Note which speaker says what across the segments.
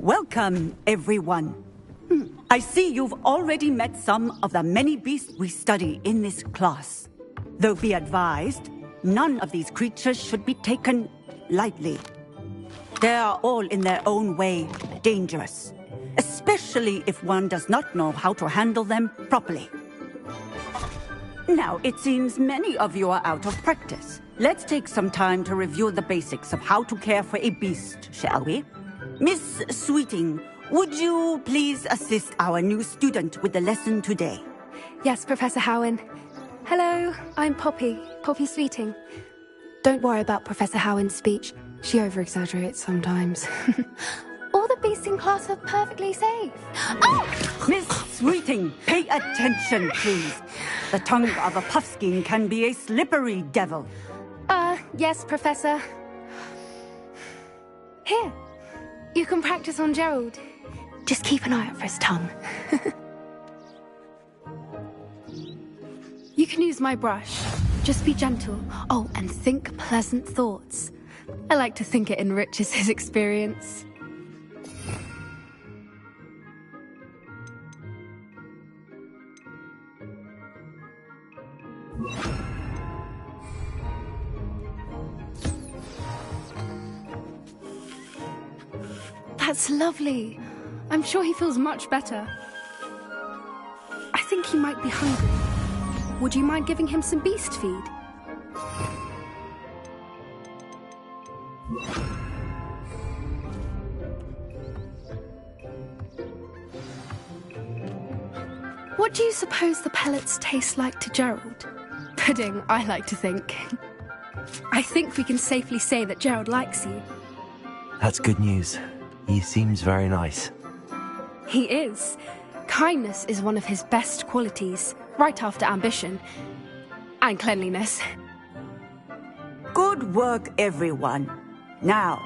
Speaker 1: Welcome, everyone. I see you've already met some of the many beasts we study in this class. Though be advised, none of these creatures should be taken lightly. They are all in their own way dangerous, especially if one does not know how to handle them properly. Now, it seems many of you are out of practice. Let's take some time to review the basics of how to care for a beast, shall we? Miss Sweeting, would you please assist our new student with the lesson today?
Speaker 2: Yes, Professor Howen. Hello, I'm Poppy Sweeting. Don't worry about Professor Howen's speech. She over-exaggerates sometimes. All the beasts in class are perfectly safe. Oh!
Speaker 1: Miss Sweeting, pay attention, please. The tongue of a puffskein can be a slippery devil.
Speaker 2: Yes, Professor. Here, you can practice on Gerald. Just keep an eye out for his tongue. You can use my brush. Just be gentle. Oh, and think pleasant thoughts. I like to think it enriches his experience. That's lovely. I'm sure he feels much better. I think he might be hungry. Would you mind giving him some beast feed? What do you suppose the pellets taste like to Gerald? Pudding, I like to think. I think we can safely say that Gerald likes you.
Speaker 3: That's good news. He seems very nice.
Speaker 2: He is. Kindness is one of his best qualities, right after ambition. And cleanliness.
Speaker 1: Good work, everyone. Now,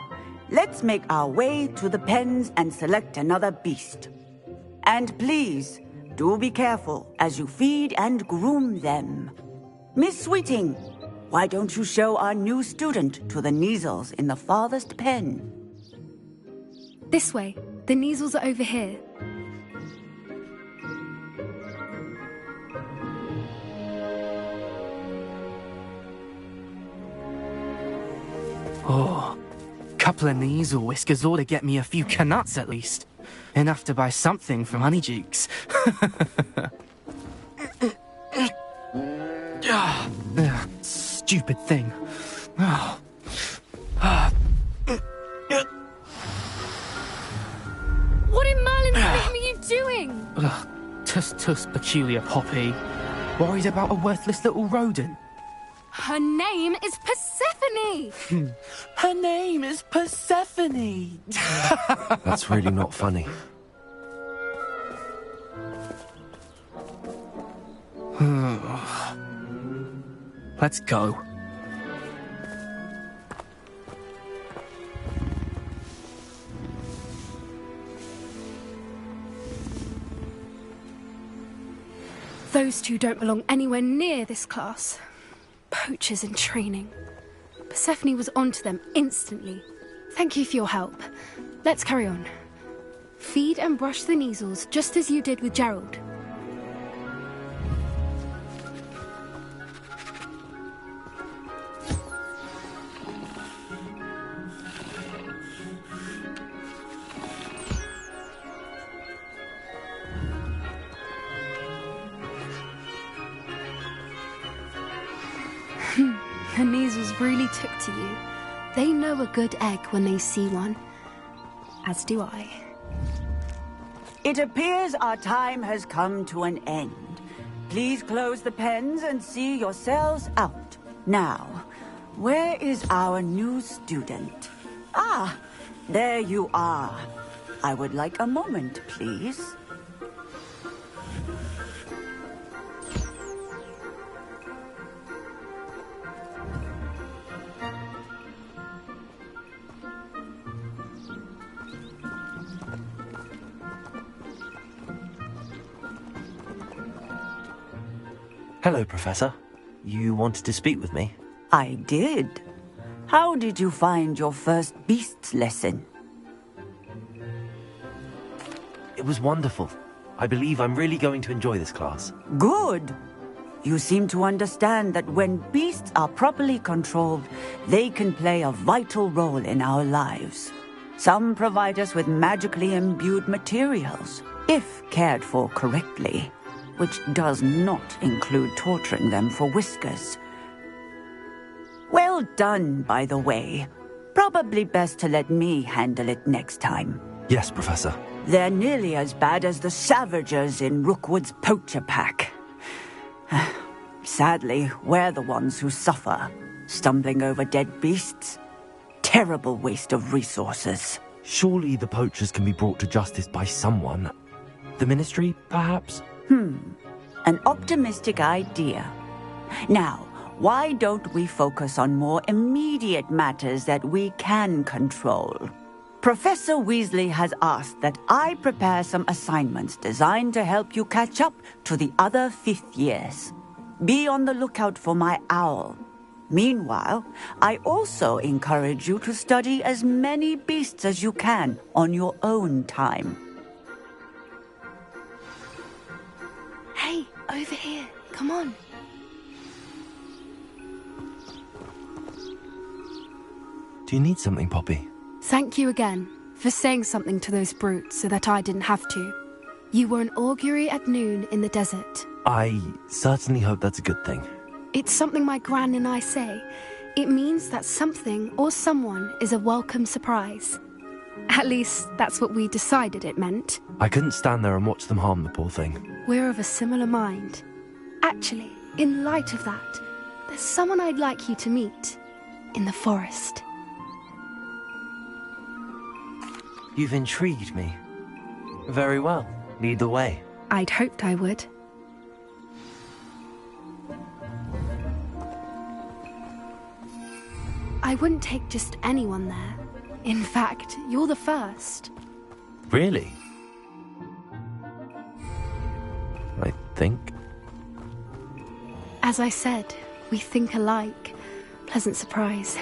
Speaker 1: let's make our way to the pens and select another beast. And please, do be careful as you feed and groom them. Miss Sweeting, why don't you show our new student to the Neasels in the farthest pen?
Speaker 2: This way. The Neasels are over here.
Speaker 4: Oh, couple of Neasel whiskers ought to get me a few canuts at least. Enough to buy something from Honeydukes. Stupid thing.
Speaker 2: What in Merlin's name are you doing?
Speaker 4: Tuss, peculiar Poppy. Worried about a worthless little rodent.
Speaker 2: Her name is Persephone!
Speaker 4: Her name is Persephone!
Speaker 3: That's really not funny.
Speaker 4: Let's go.
Speaker 2: Those two don't belong anywhere near this class. Poachers in training. Persephone was onto them instantly. Thank you for your help. Let's carry on. Feed and brush the Neasels just as you did with Gerald. The Neasels really took to you. They know a good egg when they see one. As do I.
Speaker 1: It appears our time has come to an end. Please close the pens and see yourselves out. Now, where is our new student? Ah, there you are. I would like a moment, please.
Speaker 3: Hello, Professor. You wanted to speak with me?
Speaker 1: I did. How did you find your first beasts lesson?
Speaker 3: was wonderful. I believe I'm really going to enjoy this class.
Speaker 1: Good. You seem to understand that when beasts are properly controlled, they can play a vital role in our lives. Some provide us with magically imbued materials, if cared for correctly, which does not include torturing them for whiskers. Well done, by the way. Probably best to let me handle it next time.
Speaker 3: Yes, Professor.
Speaker 1: They're nearly as bad as the Savagers in Rookwood's poacher pack. Sadly, we're the ones who suffer, stumbling over dead beasts. Terrible waste of resources.
Speaker 3: Surely the poachers can be brought to justice by someone. The Ministry, perhaps?
Speaker 1: An optimistic idea. Now, why don't we focus on more immediate matters that we can control? Professor Weasley has asked that I prepare some assignments designed to help you catch up to the other fifth years. Be on the lookout for my owl. Meanwhile, I also encourage you to study as many beasts as you can on your own time.
Speaker 2: Hey, over here. Come on.
Speaker 3: Do you need something, Poppy?
Speaker 2: Thank you again for saying something to those brutes so that I didn't have to. You were an augury at noon in the desert.
Speaker 3: I certainly hope that's a good thing.
Speaker 2: It's something my gran and I say. It means that something or someone is a welcome surprise. At least, that's what we decided it meant.
Speaker 3: I couldn't stand there and watch them harm the poor thing.
Speaker 2: We're of a similar mind. Actually, in light of that, there's someone I'd like you to meet. In the forest.
Speaker 3: You've intrigued me. Very well. Lead the way.
Speaker 2: I'd hoped I would. I wouldn't take just anyone there. In fact, you're the first.
Speaker 3: Really? I think.
Speaker 2: As I said, we think alike. Pleasant surprise.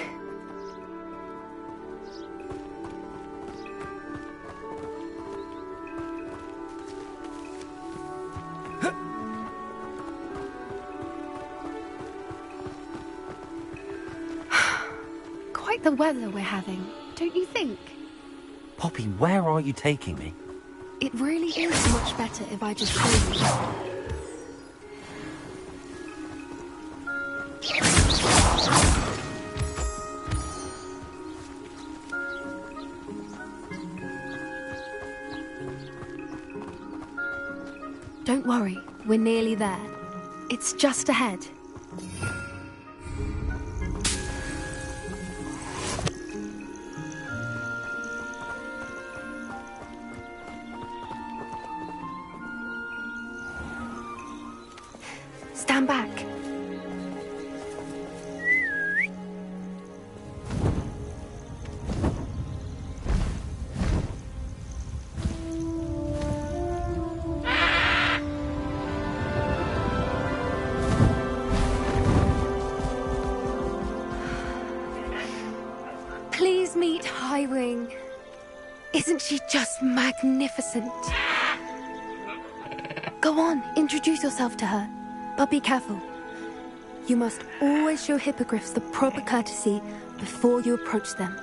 Speaker 2: Quite the weather we're having, don't you think?
Speaker 3: Poppy, where are you taking me?
Speaker 2: It really is much better if I just show you. Don't worry, we're nearly there. It's just ahead. Stand back. Please meet Highwing. Isn't she just magnificent? Go on, introduce yourself to her. But be careful. You must always show hippogriffs the proper courtesy before you approach them.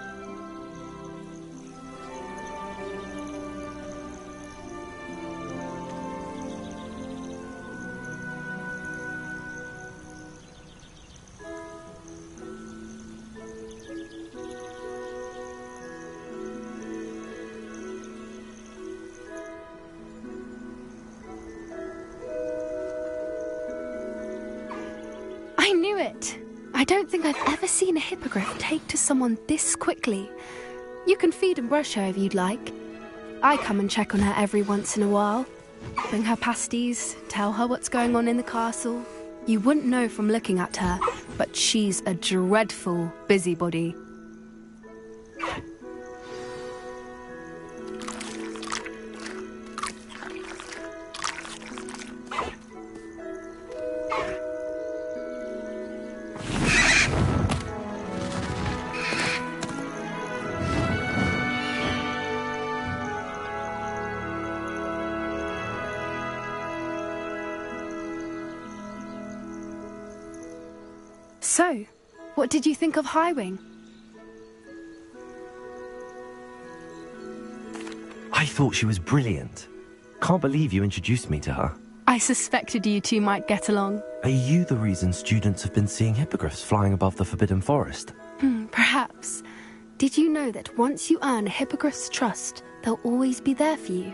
Speaker 2: I knew it! I don't think I've ever seen a hippogriff take to someone this quickly. You can feed and brush her if you'd like. I come and check on her every once in a while. Bring her pasties, tell her what's going on in the castle. You wouldn't know from looking at her, but she's a dreadful busybody. So, what did you think of Highwing?
Speaker 3: I thought she was brilliant. Can't believe you introduced me to her.
Speaker 2: I suspected you two might get along.
Speaker 3: Are you the reason students have been seeing hippogriffs flying above the Forbidden Forest?
Speaker 2: Perhaps. Did you know that once you earn a hippogriff's trust, they'll always be there for you?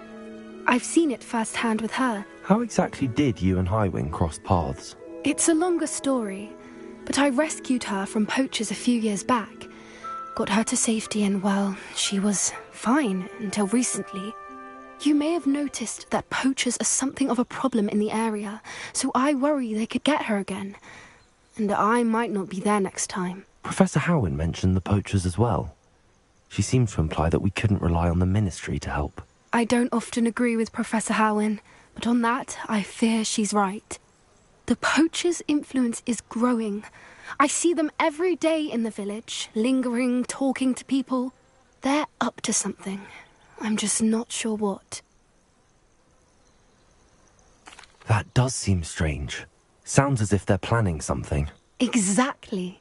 Speaker 2: I've seen it firsthand with her.
Speaker 3: How exactly did you and Highwing cross paths?
Speaker 2: It's a longer story, but I rescued her from poachers a few years back. Got her to safety and, well, she was fine until recently. You may have noticed that poachers are something of a problem in the area, so I worry they could get her again. And I might not be there next time.
Speaker 3: Professor Howin mentioned the poachers as well. She seemed to imply that we couldn't rely on the Ministry to help.
Speaker 2: I don't often agree with Professor Howin, but on that, I fear she's right. The poachers' influence is growing. I see them every day in the village, lingering, talking to people. They're up to something. I'm just not sure what.
Speaker 3: That does seem strange. Sounds as if they're planning something.
Speaker 2: Exactly.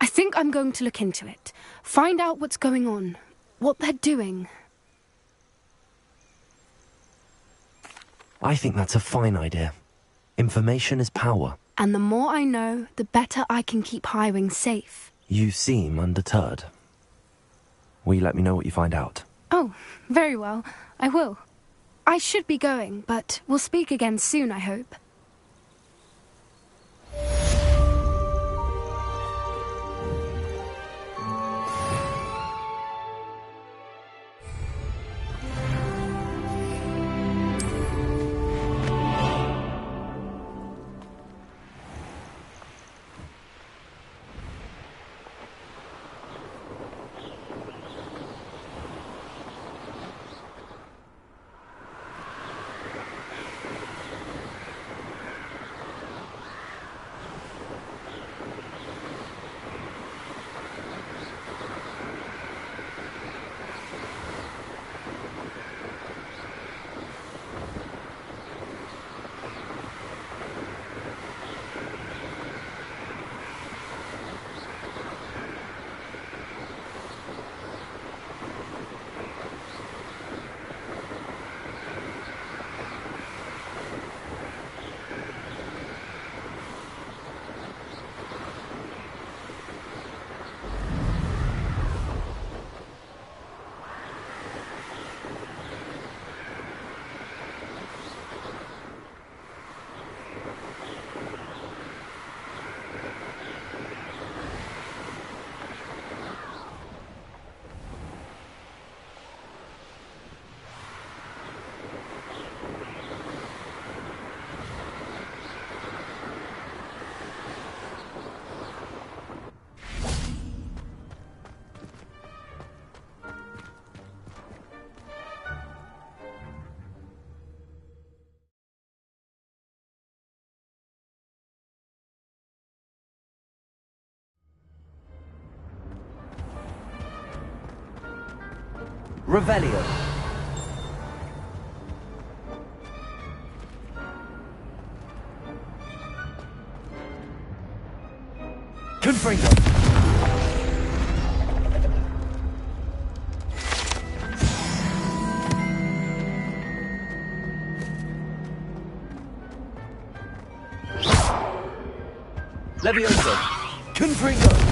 Speaker 2: I think I'm going to look into it. Find out what's going on. What they're doing.
Speaker 3: I think that's a fine idea. Information is power.
Speaker 2: And the more I know, the better I can keep Highwing safe.
Speaker 3: You seem undeterred. Will you let me know what you find out?
Speaker 2: Oh, very well. I will. I should be going, but we'll speak again soon, I hope.
Speaker 3: Revelio. Confringo. Levioso. Confringo.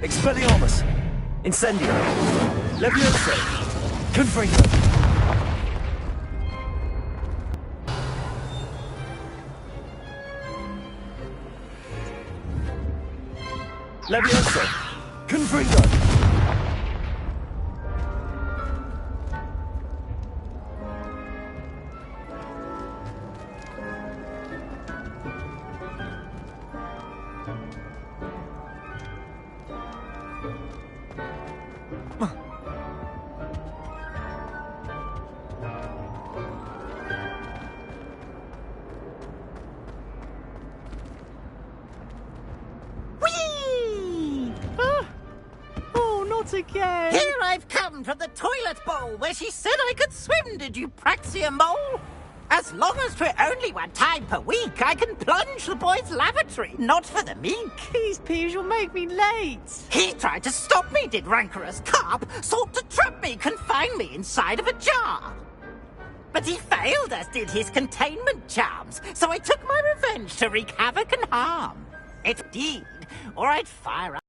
Speaker 3: Expelliarmus! Incendio! Levioso! Confringo! Levioso! Confringo!
Speaker 5: again.
Speaker 6: Here I've come from the toilet bowl where she said I could swim, did you praxia mole? As long as for only 1 time per week, I can plunge the boy's lavatory, not for the meek.
Speaker 5: These peeves will make me late.
Speaker 6: He tried to stop me, did rancorous carp, sought to trap me, confine me inside of a jar. But he failed, as did his containment charms, so I took my revenge to wreak havoc and harm. Indeed, or I'd fire up.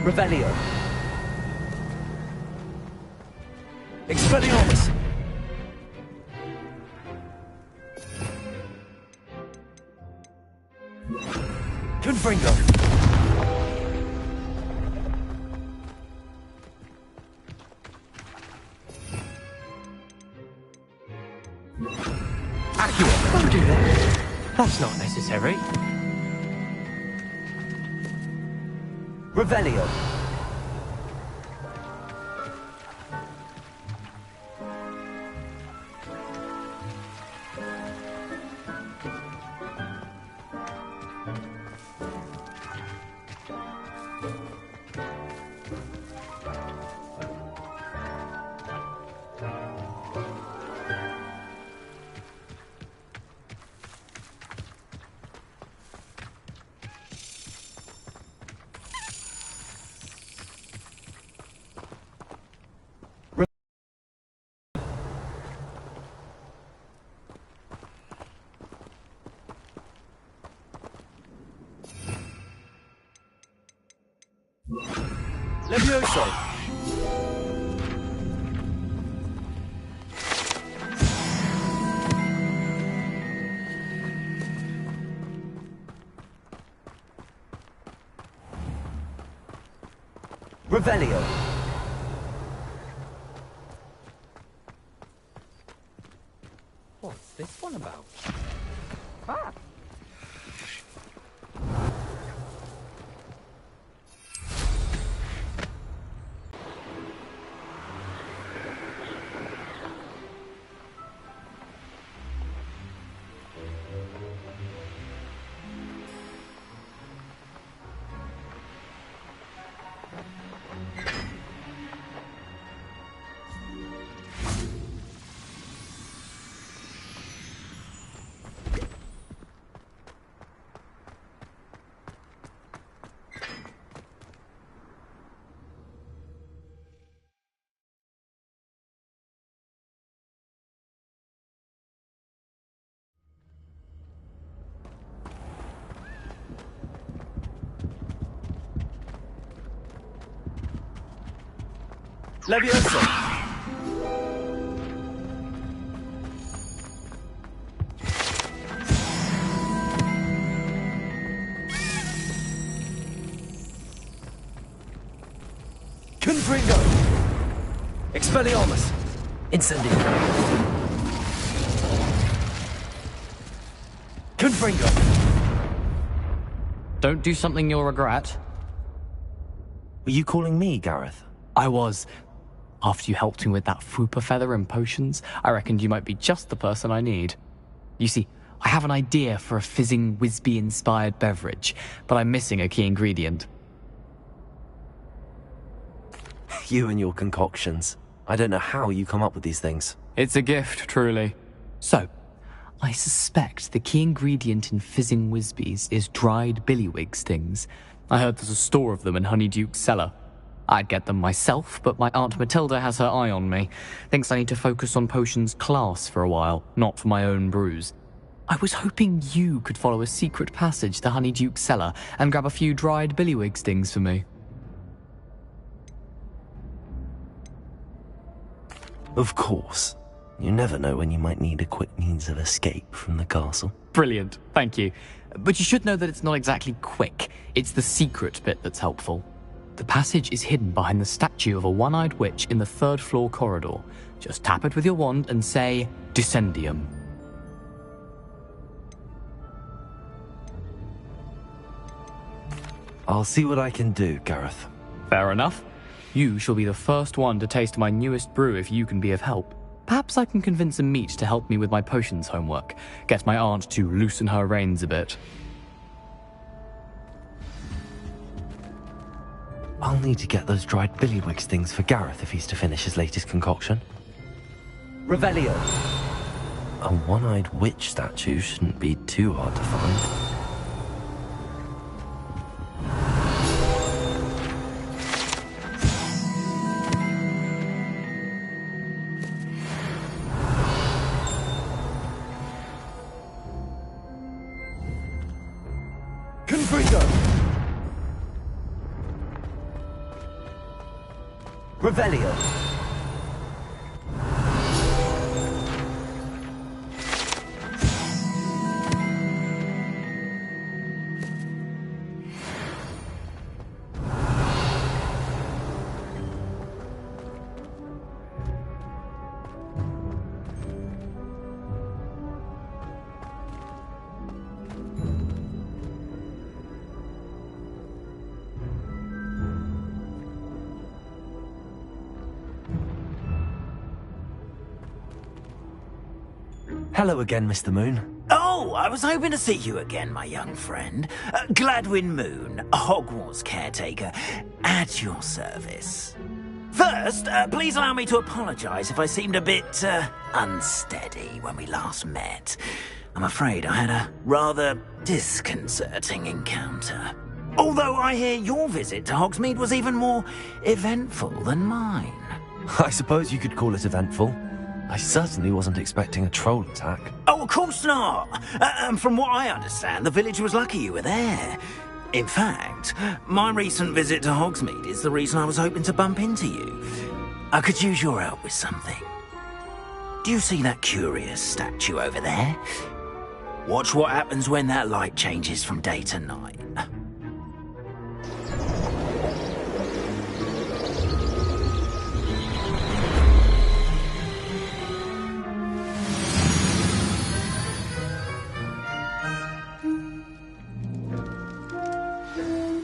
Speaker 3: Revelio. Expelliarmus. Confringo. Accio. Don't do that.
Speaker 4: That's not necessary.
Speaker 3: Revelio. Levioso. Revelio.
Speaker 7: What's this one about? Ah!
Speaker 3: Levioso. Confringo. Expelliarmus. Incendio. Confringo.
Speaker 7: Don't do something you'll regret.
Speaker 3: Were you calling me, Gareth?
Speaker 7: I was. After you helped me with that Fupa feather and potions, I reckoned you might be just the person I need. You see, I have an idea for a fizzing Wisby-inspired beverage, but I'm missing a key ingredient.
Speaker 3: You and your concoctions. I don't know how you come up with these things.
Speaker 7: It's a gift, truly. So, I suspect the key ingredient in fizzing Wisbies is dried billywig stings. I heard there's a store of them in Honeyduke's cellar. I'd get them myself, but my Aunt Matilda has her eye on me. Thinks I need to focus on potions class for a while, not for my own brews. I was hoping you could follow a secret passage to Honeyduke's cellar and grab a few dried billywig stings for me.
Speaker 3: Of course. You never know when you might need a quick means of escape from the castle.
Speaker 7: Brilliant, thank you. But you should know that it's not exactly quick. It's the secret bit that's helpful. The passage is hidden behind the statue of a one-eyed witch in the 3rd floor corridor. Just tap it with your wand and say, Descendium.
Speaker 3: I'll see what I can do, Gareth.
Speaker 7: Fair enough. You shall be the first one to taste my newest brew if you can be of help. Perhaps I can convince a meat to help me with my potions homework. Get my aunt to loosen her reins a bit.
Speaker 3: I'll need to get those dried billywigs things for Gareth if he's to finish his latest concoction. Revelio! A one-eyed witch statue shouldn't be too hard to find. Revelio! Hello again, Mr. Moon.
Speaker 6: Oh, I was hoping to see you again, my young friend. Gladwin Moon, Hogwarts caretaker, at your service. First, please allow me to apologise if I seemed a bit, unsteady when we last met. I'm afraid I had a rather disconcerting encounter. Although I hear your visit to Hogsmeade was even more eventful than mine.
Speaker 3: I suppose you could call it eventful. I certainly wasn't expecting a troll attack.
Speaker 6: Oh, of course not. And from what I understand, the village was lucky you were there. In fact, my recent visit to Hogsmeade is the reason I was hoping to bump into you. I could use your help with something. Do you see that curious statue over there? Watch what happens when that light changes from day to night.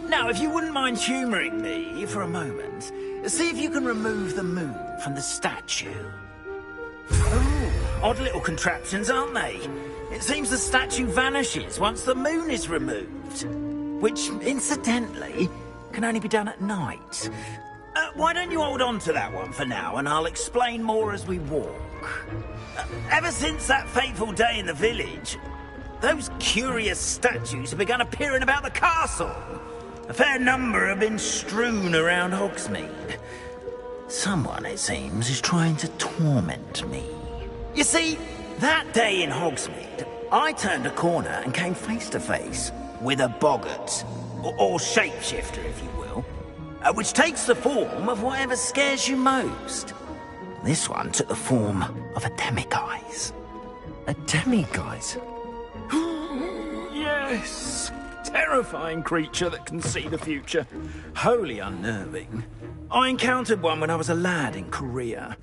Speaker 6: Now, if you wouldn't mind humouring me for a moment, see if you can remove the moon from the statue. Ooh, odd little contraptions, aren't they? It seems the statue vanishes once the moon is removed. Which, incidentally, can only be done at night. Why don't you hold on to that one for now, and I'll explain more as we walk. Ever since that fateful day in the village, those curious statues have begun appearing about the castle. A fair number have been strewn around Hogsmeade. Someone, it seems, is trying to torment me. You see, that day in Hogsmeade, I turned a corner and came face to face with a boggart, or shapeshifter, if you will, which takes the form of whatever scares you most. This one took the form of a demiguise.
Speaker 3: A demiguise?
Speaker 6: Yes. Terrifying creature that can see the future. Wholly unnerving. I encountered one when I was a lad in Korea.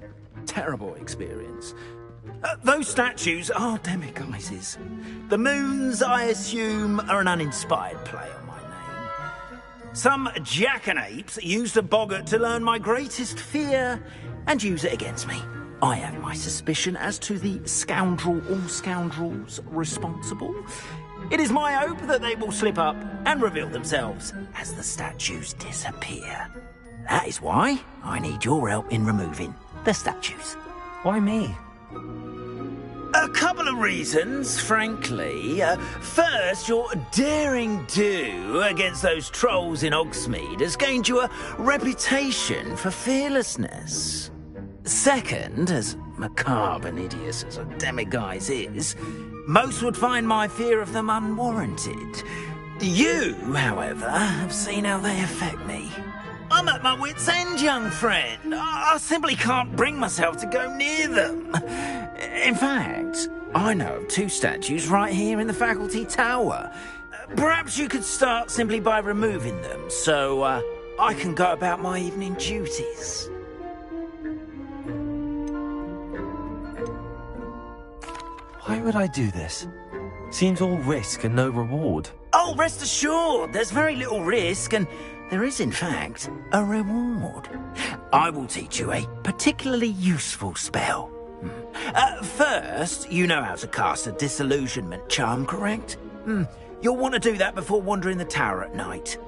Speaker 6: Terrible experience. Those statues are demiguises. The moons, I assume, are an uninspired play on my name. Some jackanapes used a boggart to learn my greatest fear and use it against me. I have my suspicion as to the scoundrel or scoundrels responsible. It is my hope that they will slip up and reveal themselves as the statues disappear. That is why I need your help in removing the statues.
Speaker 3: Why me?
Speaker 6: A couple of reasons, frankly. First, your daring do against those trolls in Hogsmeade has gained you a reputation for fearlessness. Second, as macabre and hideous as a demiguise is, most would find my fear of them unwarranted. You, however, have seen how they affect me. I'm at my wit's end, young friend. I simply can't bring myself to go near them. In fact, I know of two statues right here in the faculty tower. Perhaps you could start simply by removing them, so I can go about my evening duties.
Speaker 3: Why would I do this? Seems all risk and no reward.
Speaker 6: Oh, Oh, rest assured, there's very little risk, and there is, in fact, a reward. I will teach you a particularly useful spell. First, you know how to cast a disillusionment charm, correct? You'll want to do that before wandering the tower at night.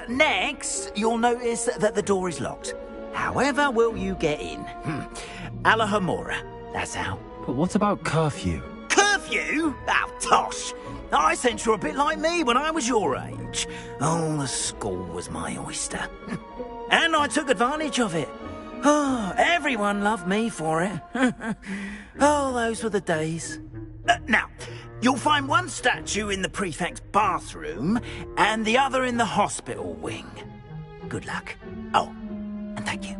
Speaker 6: Next, you'll notice that the door is locked. However will you get in? Alahamora, that's how.
Speaker 3: But what about curfew?
Speaker 6: Curfew? Oh, tosh. I sense you're a bit like me when I was your age. Oh, the school was my oyster. And I took advantage of it. Oh, everyone loved me for it. Oh, those were the days. Now, you'll find one statue in the prefect's bathroom and the other in the hospital wing. Good luck. Oh, and thank you.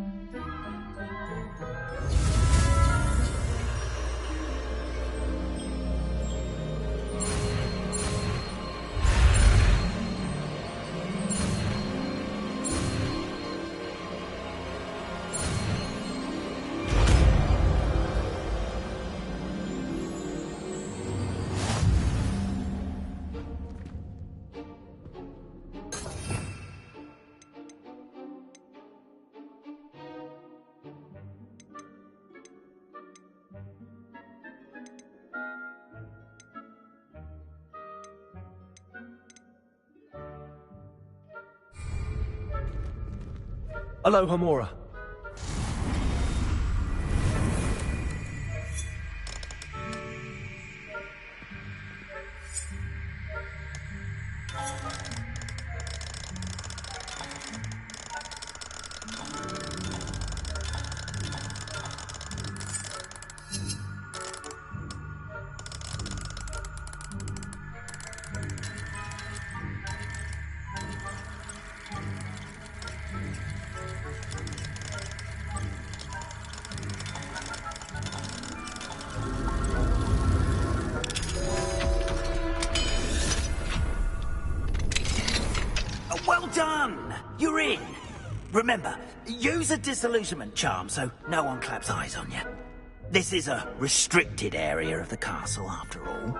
Speaker 3: Alohomora.
Speaker 6: Well done! You're in. Remember, use a disillusionment charm so no one claps eyes on you. This is a restricted area of the castle, after all.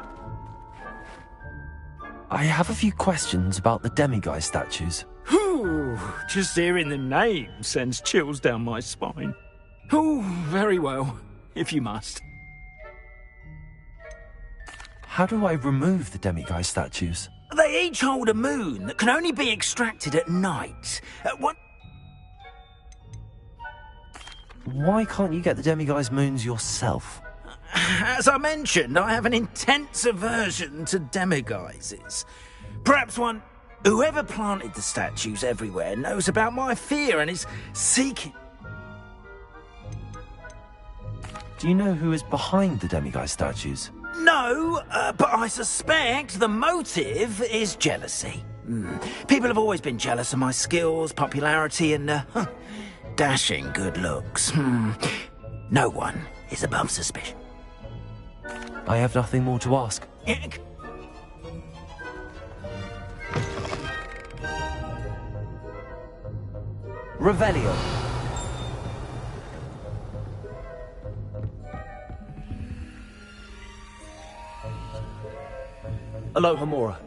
Speaker 3: I have a few questions about the demiguise statues.
Speaker 8: Whew, just hearing the name sends chills down my spine. Oh, very well, if you must.
Speaker 3: How do I remove the demiguise statues?
Speaker 6: They each hold a moon that can only be extracted at night.
Speaker 3: Why can't you get the demiguise moons yourself?
Speaker 6: As I mentioned, I have an intense aversion to demiguises. Perhaps whoever planted the statues everywhere knows about my fear and is seeking...
Speaker 3: Do you know who is behind the demiguise statues?
Speaker 6: No, but I suspect the motive is jealousy. People have always been jealous of my skills, popularity, and dashing good looks. No one is above suspicion.
Speaker 3: I have nothing more to ask. Revelio. Alohomora.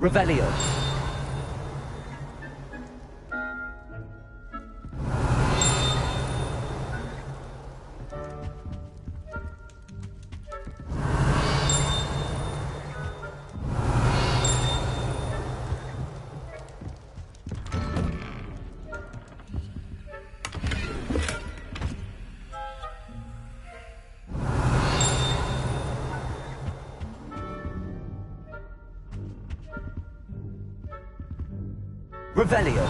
Speaker 3: Revelio. Revelio.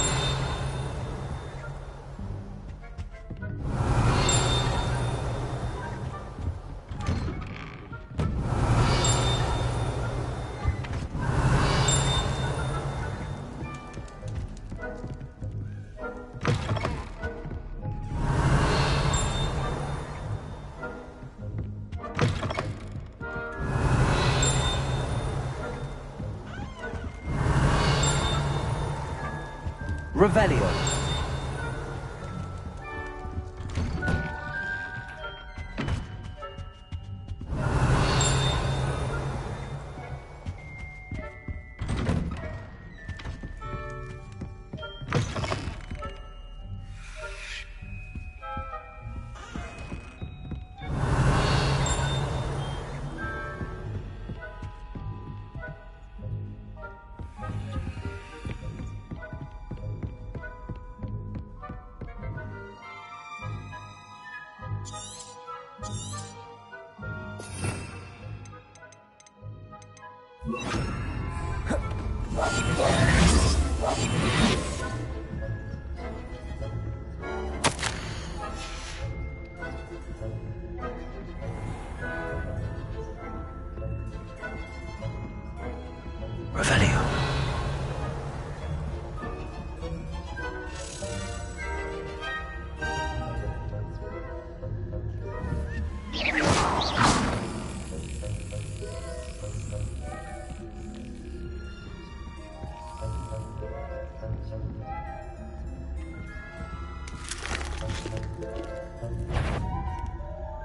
Speaker 3: Revelio. Revelio.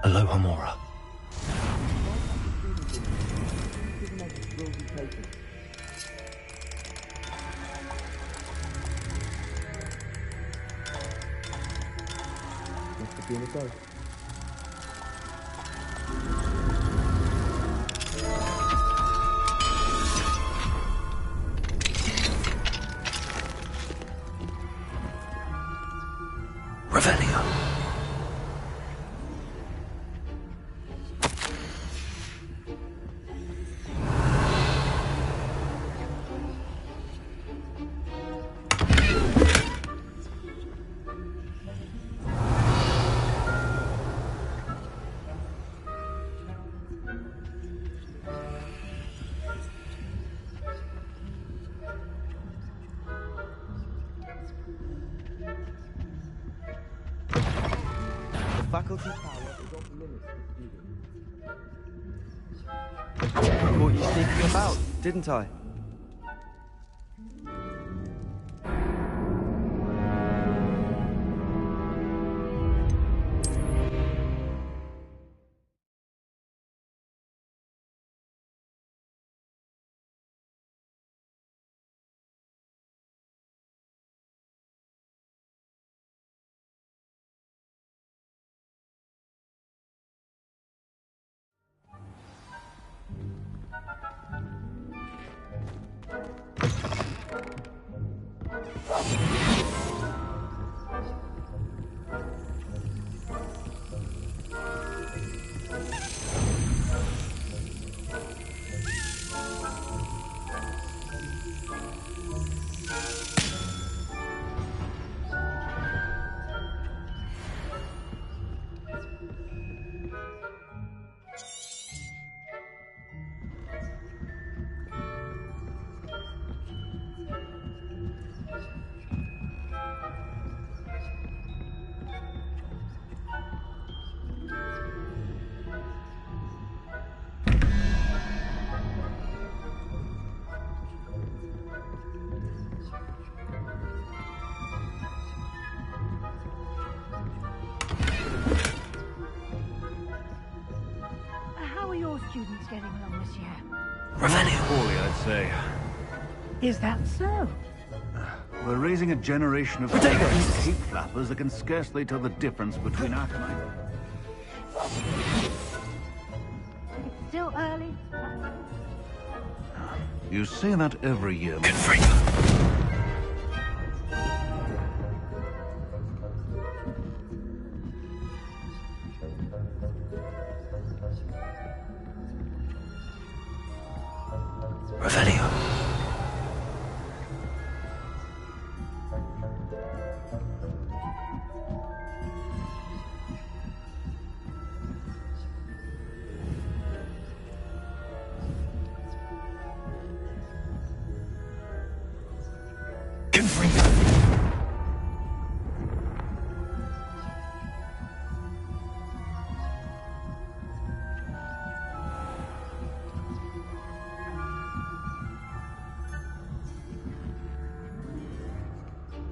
Speaker 3: Aloha Mora. Revelio.
Speaker 9: Faculty power is off limits to students. I caught you sneaking about, didn't I?
Speaker 5: How are your students getting along this year?
Speaker 3: Revelio.
Speaker 10: Poorly, I'd say.
Speaker 5: Is that so?
Speaker 10: We're raising a generation of cape flappers that can scarcely tell the difference between aconite.
Speaker 5: It's still early.
Speaker 10: You say that every year.
Speaker 3: Confringo. Revelio.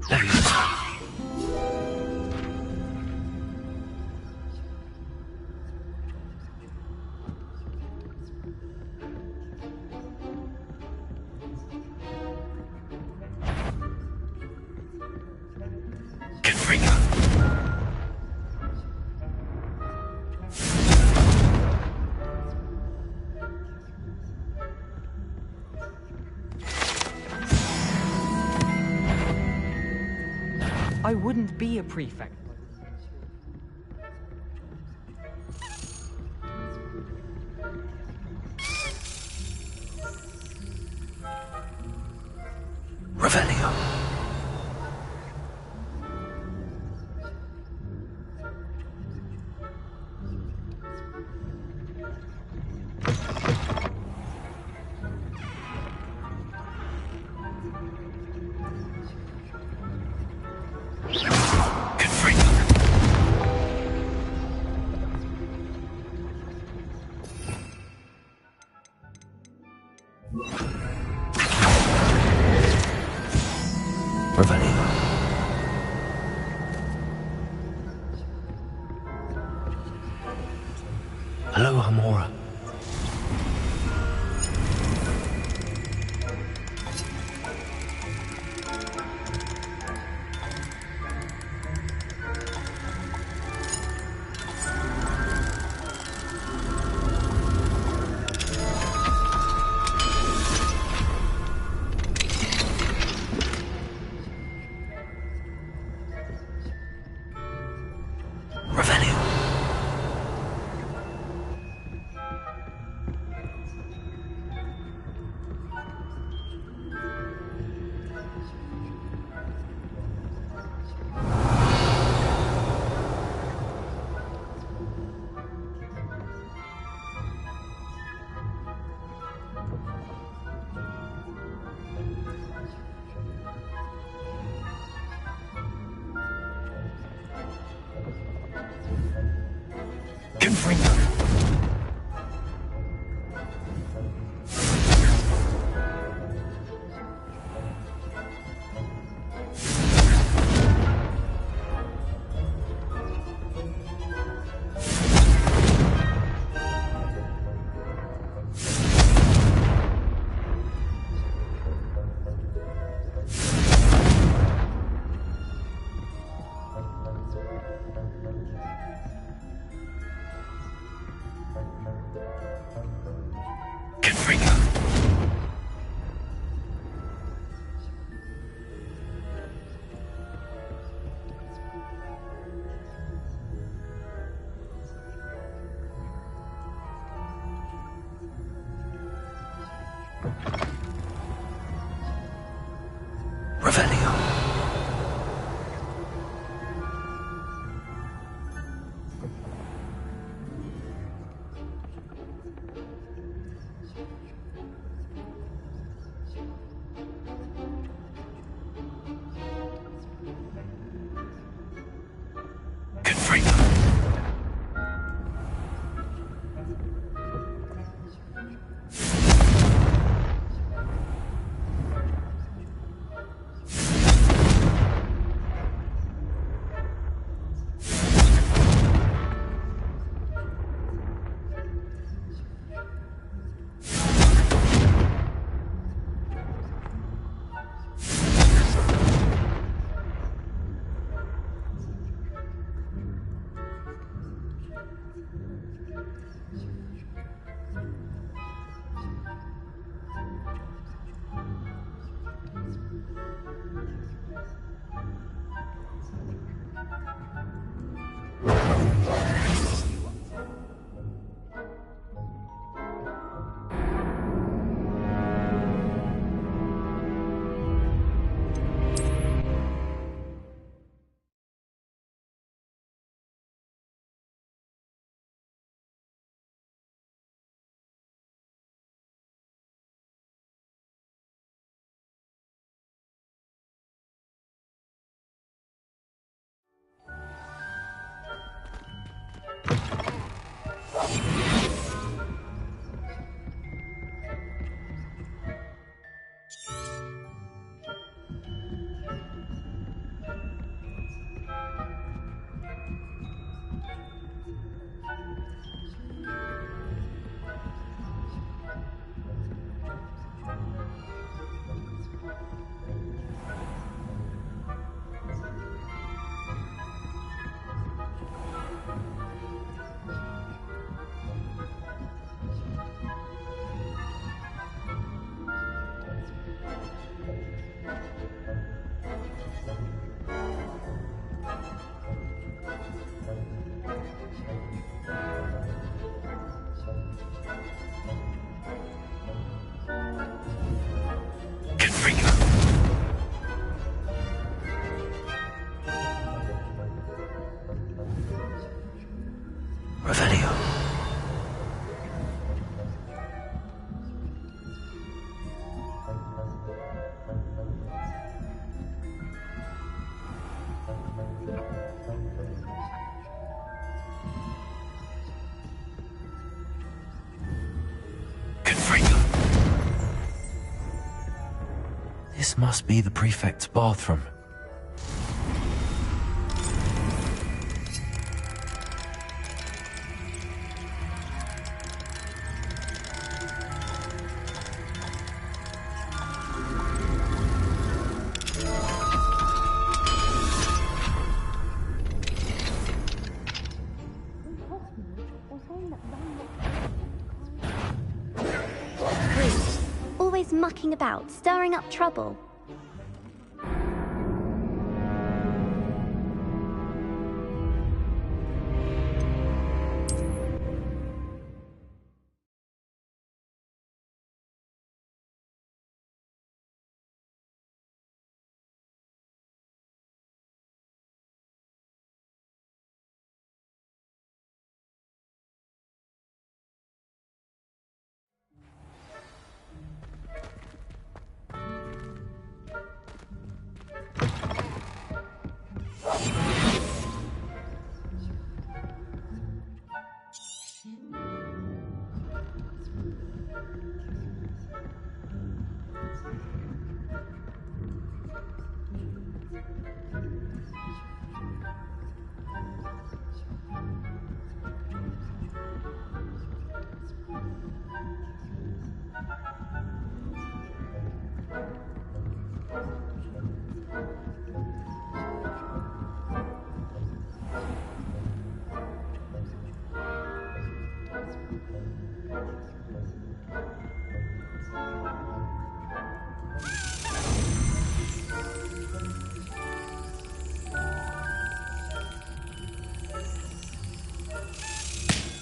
Speaker 3: Leviosa.
Speaker 11: I wouldn't be a prefect.
Speaker 3: Revelio. Revelio. Hello, Hamora. Revelio. This must be the prefect's bathroom.
Speaker 12: Always mucking about, stirring up trouble.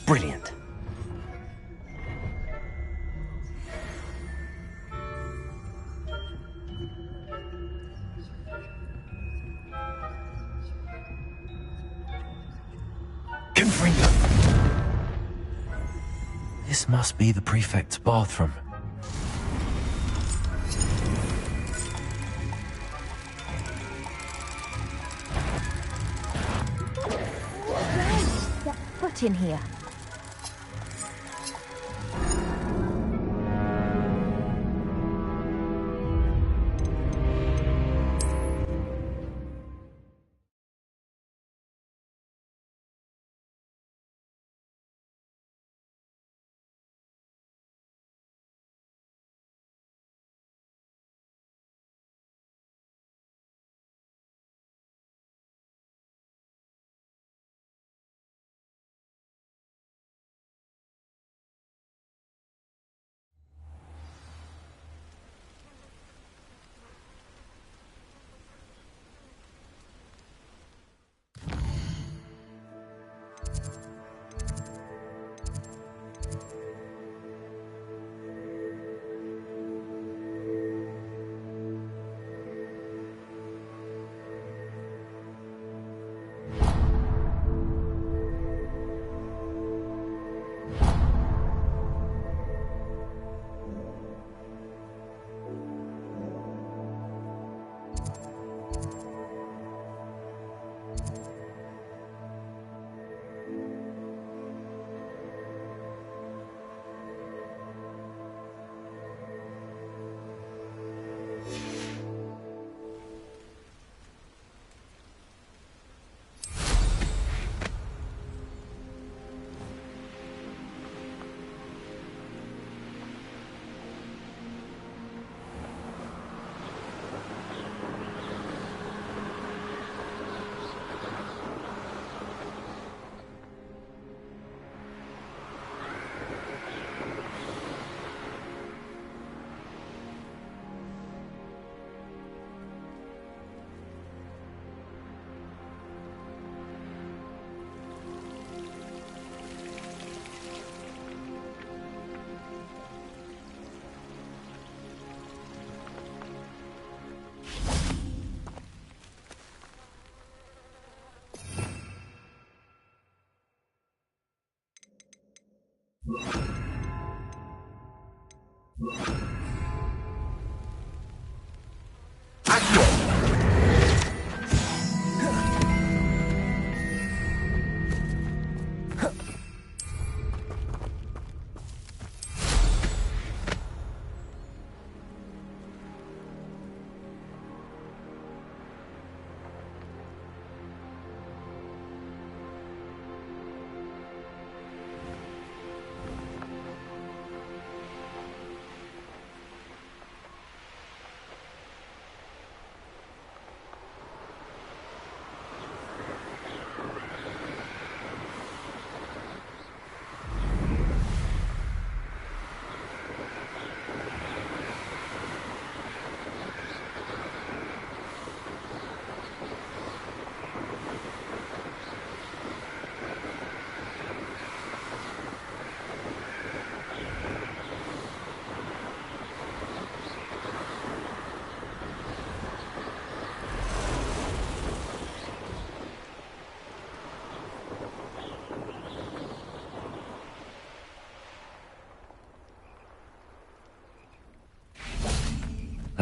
Speaker 3: Brilliant. Confringo! This must be the prefect's bathroom.
Speaker 12: Get foot in here.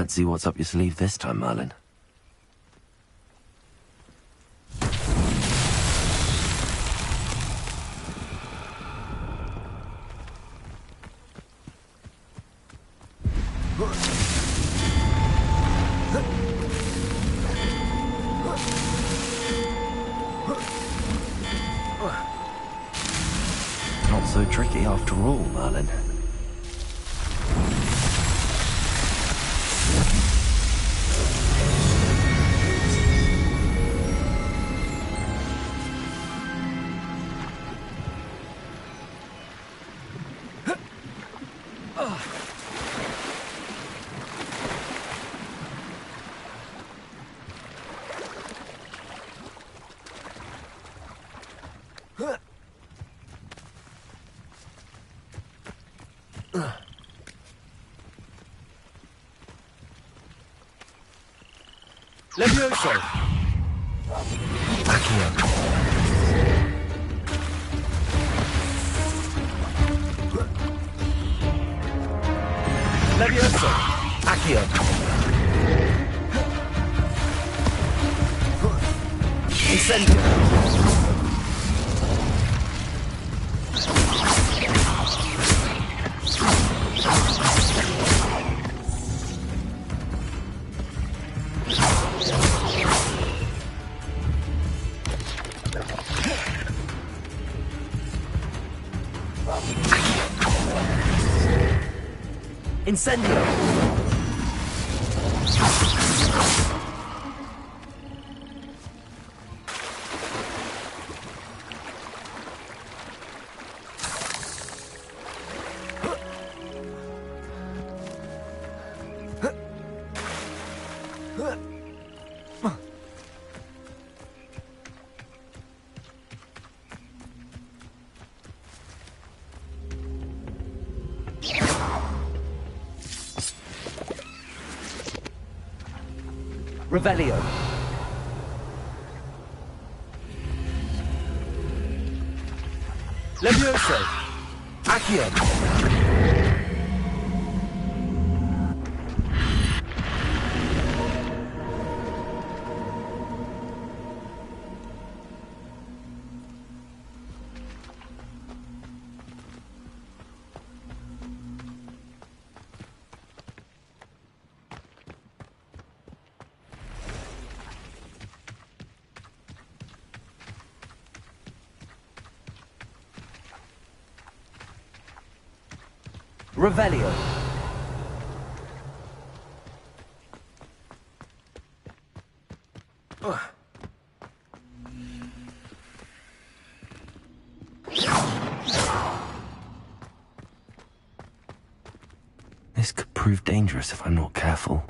Speaker 3: Let's see what's up your sleeve this time, Merlin. Not so tricky after all, Merlin.
Speaker 9: Levioso!
Speaker 3: Accio.
Speaker 9: Levioso!
Speaker 3: Accio.
Speaker 9: Incendio!
Speaker 3: Incendio! Revelio.
Speaker 9: Levioso!
Speaker 3: Accio. Revelio. This could prove dangerous if I'm not careful.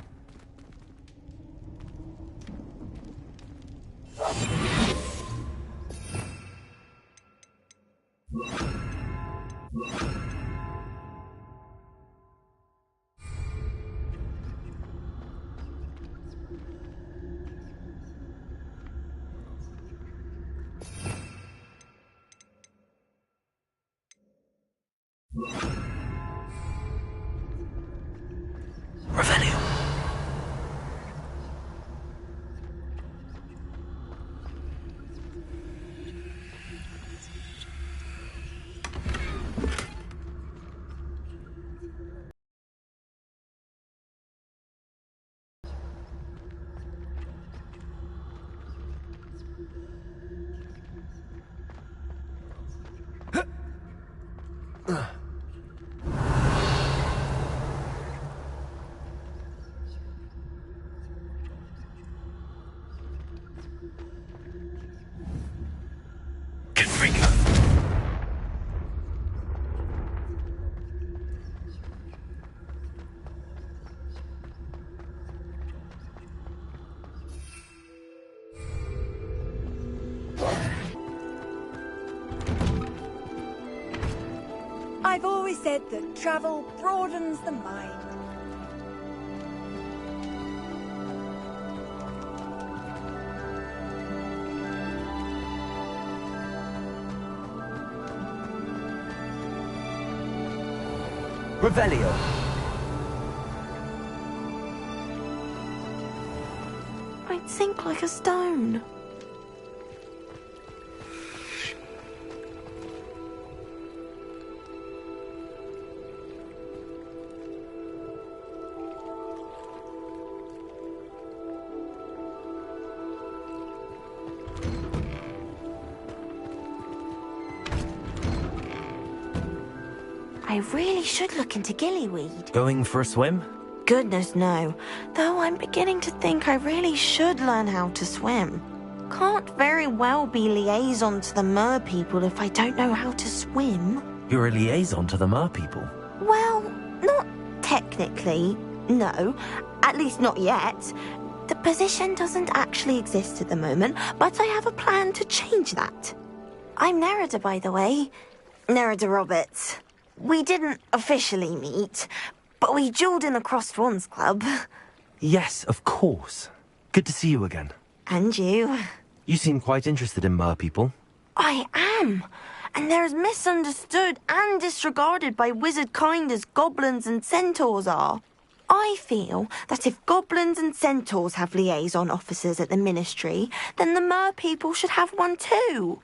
Speaker 3: Revelio.
Speaker 13: I've always said that travel broadens the mind.
Speaker 3: Revelio.
Speaker 14: don't sink like a stone. I really should look into gillyweed.
Speaker 3: Going for a swim?
Speaker 14: Goodness no. Though I'm beginning to think I really should learn how to swim. Can't very well be liaison to the mer people if I don't know how to swim.
Speaker 3: You're a liaison to the mer people?
Speaker 14: Well, not technically, no. At least not yet. The position doesn't actually exist at the moment, but I have a plan to change that. I'm Nerida, by the way. Nerida Roberts. We didn't officially meet, but we duelled in the Crossed Wands Club.
Speaker 3: Yes, of course. Good to see you again.
Speaker 14: And you.
Speaker 3: You seem quite interested in mer people.
Speaker 14: I am. And they're as misunderstood and disregarded by wizard kind as goblins and centaurs are. I feel that if goblins and centaurs have liaison officers at the Ministry, then the mer people should have one too.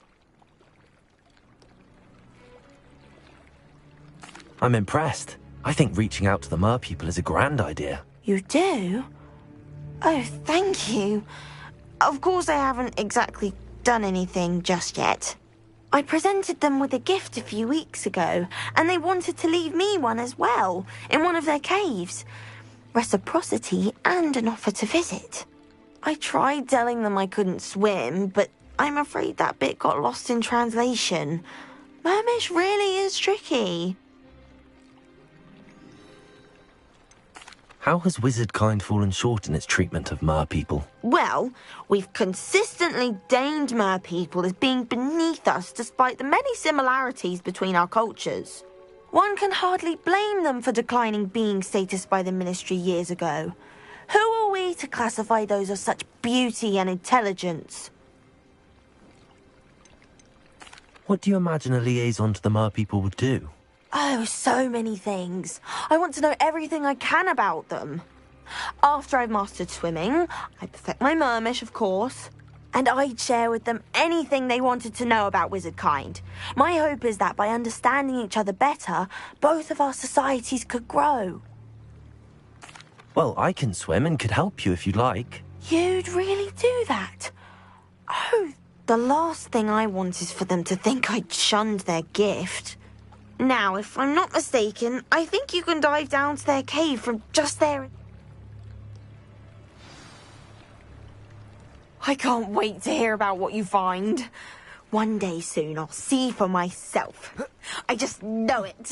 Speaker 3: I'm impressed. I think reaching out to the mer people is a grand idea.
Speaker 14: You do? Oh, thank you. Of course I haven't exactly done anything just yet. I presented them with a gift a few weeks ago, and they wanted to leave me one as well, in one of their caves. Reciprocity and an offer to visit. I tried telling them I couldn't swim, but I'm afraid that bit got lost in translation. Mermish really is tricky.
Speaker 3: How has wizard kind fallen short in its treatment of mer people?
Speaker 14: Well, we've consistently deemed mer people as being beneath us despite the many similarities between our cultures. One can hardly blame them for declining being status by the Ministry years ago. Who are we to classify those of such beauty and intelligence?
Speaker 3: What do you imagine a liaison to the mer people would do?
Speaker 14: Oh, so many things. I want to know everything I can about them. After I've mastered swimming, I'd perfect my mermish, of course, and I'd share with them anything they wanted to know about wizard kind. My hope is that by understanding each other better, both of our societies could grow.
Speaker 3: Well, I can swim and could help you if you'd like.
Speaker 14: You'd really do that? Oh, the last thing I want is for them to think I'd shunned their gift. Now, if I'm not mistaken, I think you can dive down to their cave from just there. I can't wait to hear about what you find. One day soon, I'll see for myself. I just know it.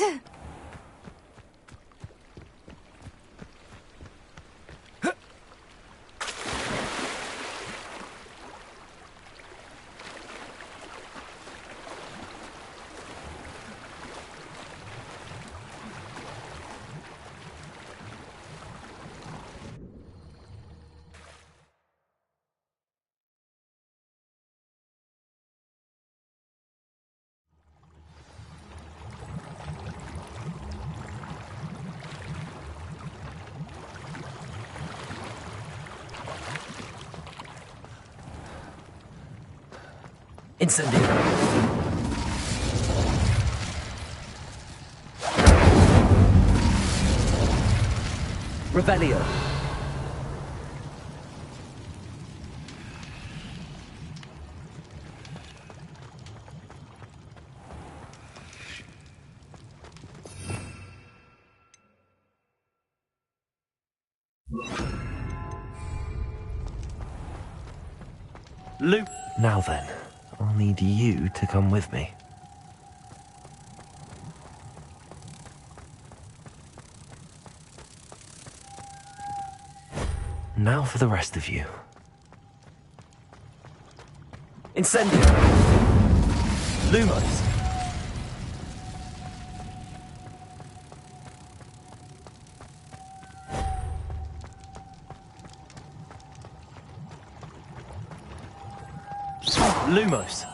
Speaker 3: Incendio. Revelio.
Speaker 9: Luke.
Speaker 3: Now then, I'll need you to come with me. Now for the rest of you. Incendio! Lumos! Lumos!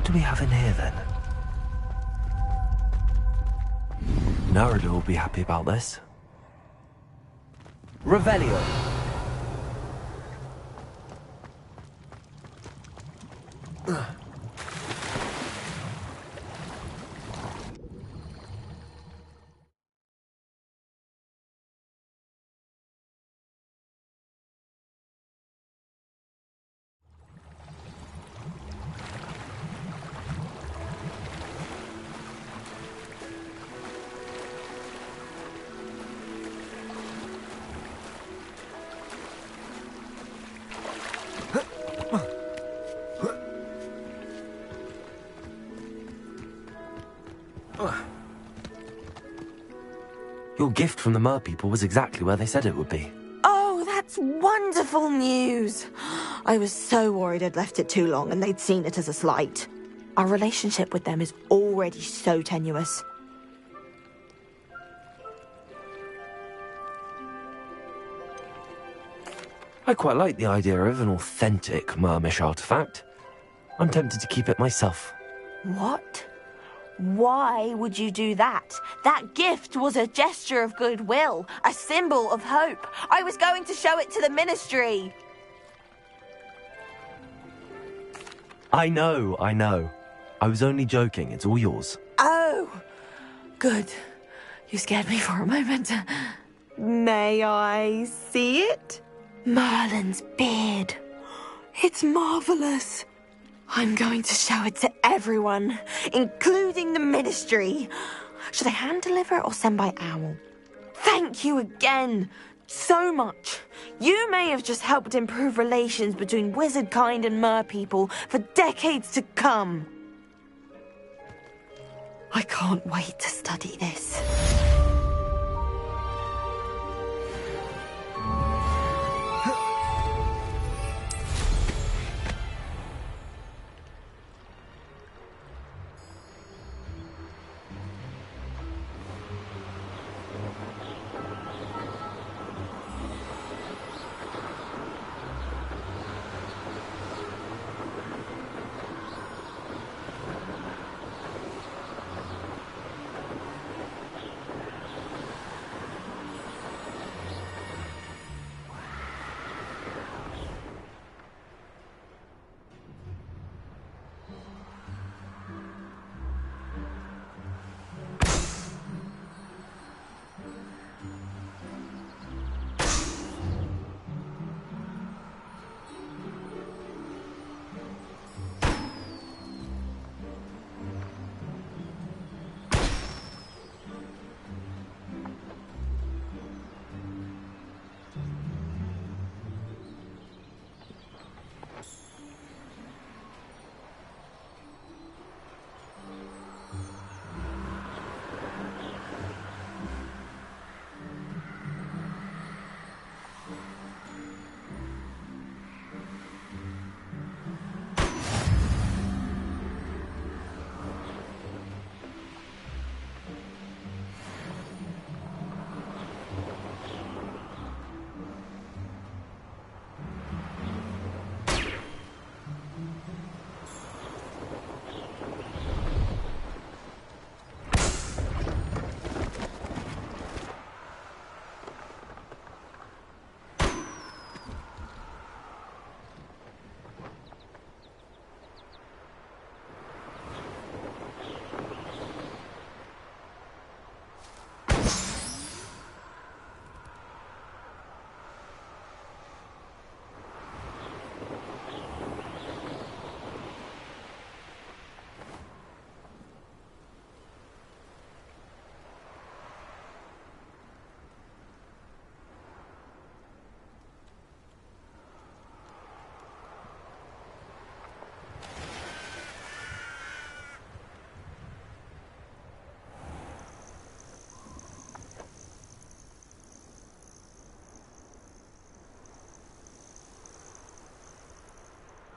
Speaker 3: do we have in here, then? Nerida will be happy about this. Revelio. Your gift from the Mer people was exactly where they said it would be.
Speaker 14: Oh, that's wonderful news. I was so worried I'd left it too long and they'd seen it as a slight. Our relationship with them is already so tenuous.
Speaker 3: I quite like the idea of an authentic Mermish artifact. I'm tempted to keep it myself.
Speaker 14: What? Why would you do that? That gift was a gesture of goodwill, a symbol of hope. I was going to show it to the Ministry.
Speaker 3: I know. I was only joking. It's all yours.
Speaker 14: Oh, good. You scared me for a moment. May I see it? Merlin's beard. It's marvelous. I'm going to show it to everyone, including the Ministry. Should I hand deliver or send by owl? Thank you again, so much. You may have just helped improve relations between wizard kind and mer people for decades to come. I can't wait to study this.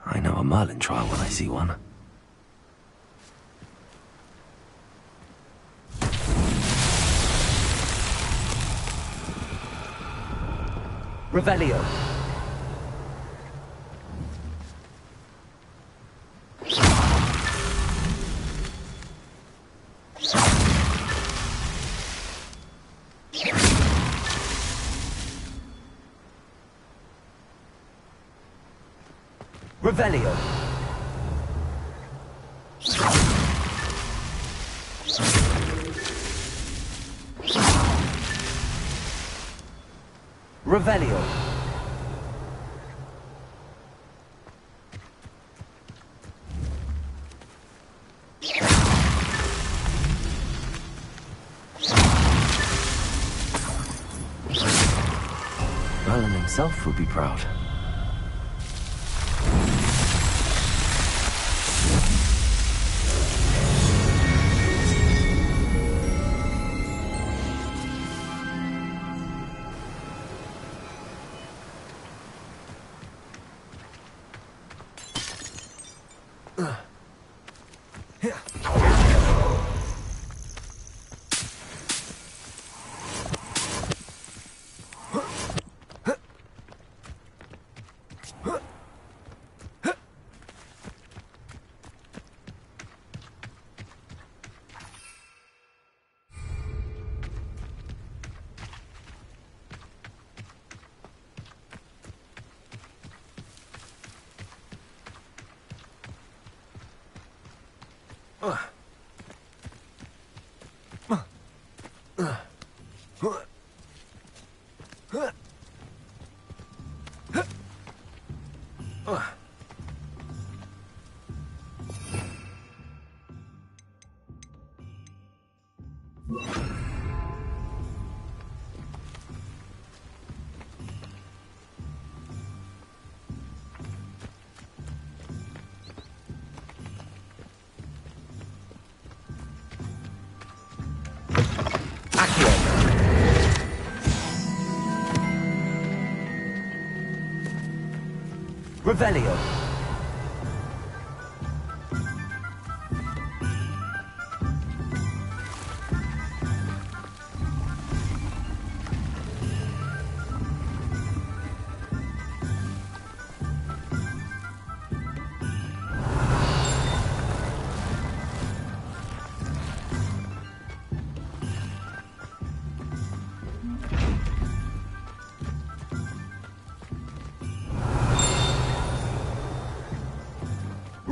Speaker 3: I know a Merlin trial when I see one. Revelio. Revelio. Revelio. Merlin himself would be proud. Revelio.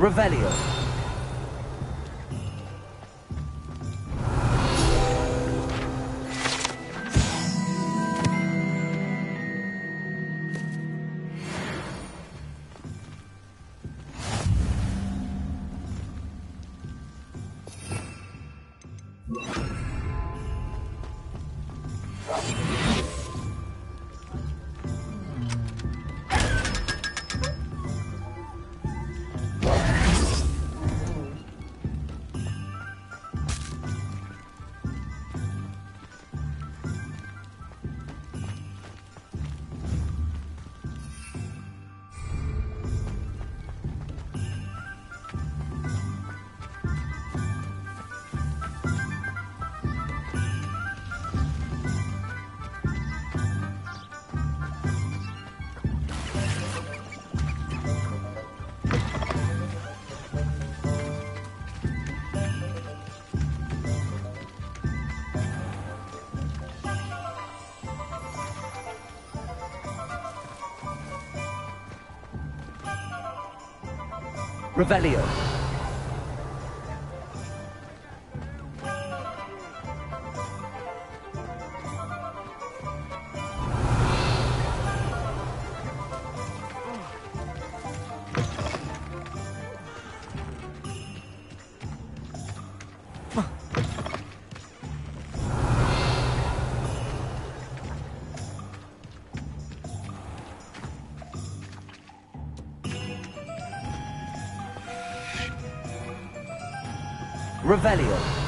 Speaker 3: Revelio. Revelio. Revelio.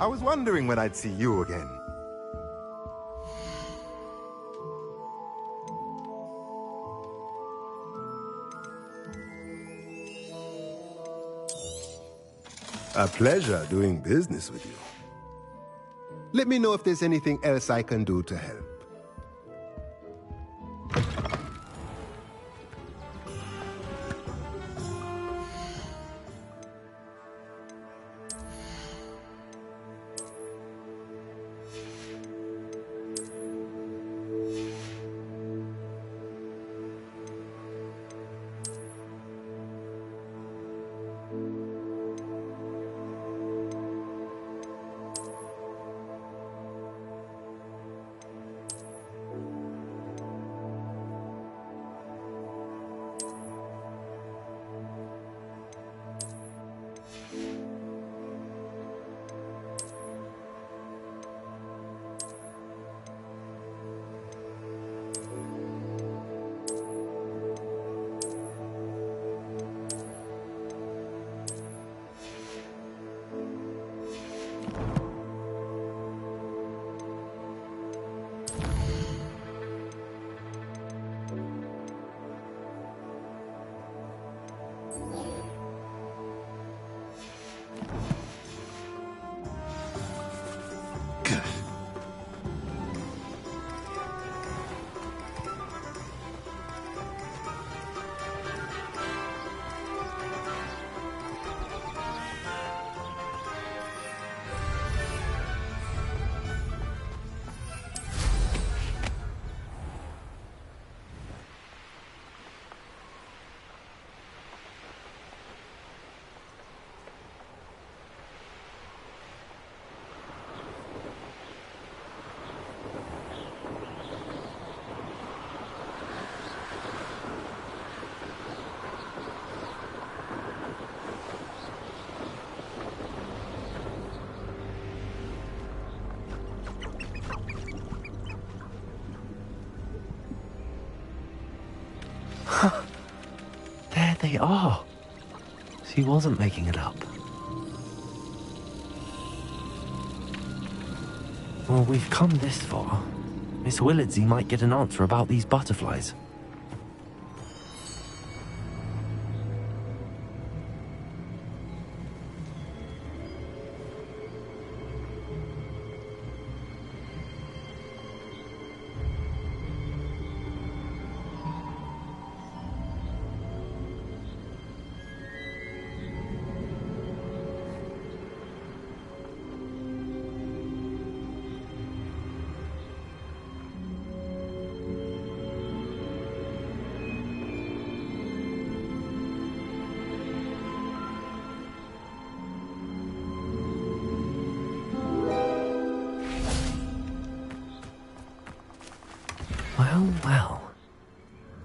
Speaker 15: I was wondering when I'd see you again. A pleasure doing business with you. Let me know if there's anything else I can do to help.
Speaker 3: There they are. She wasn't making it up. Well, we've come this far. Miss Willardsey might get an answer about these butterflies. Well, well.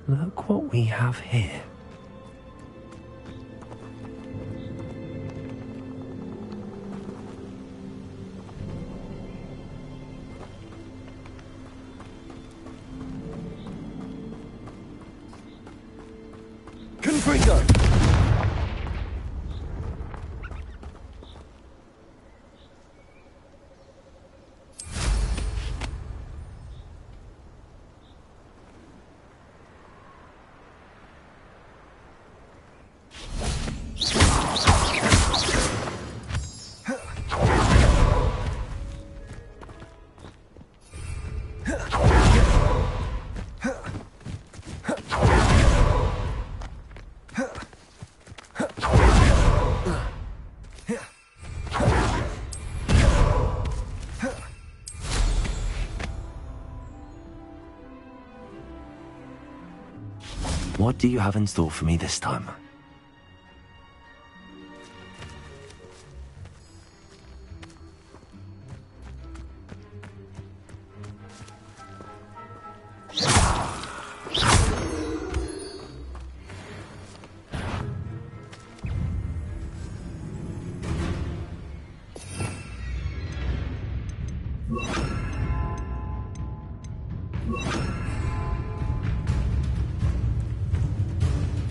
Speaker 3: Look what we have here.
Speaker 9: Confringo!
Speaker 3: What do you have in store for me this time?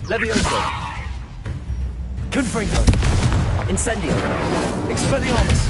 Speaker 9: Levioso! Confringo! Incendio! Expelliarmus!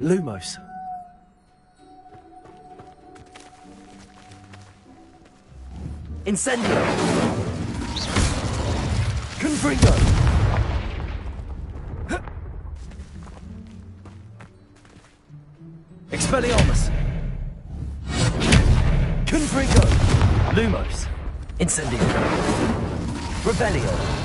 Speaker 3: Lumos. Incendio. Confringo. Expelliarmus. Confringo. Lumos. Incendio. Revelio.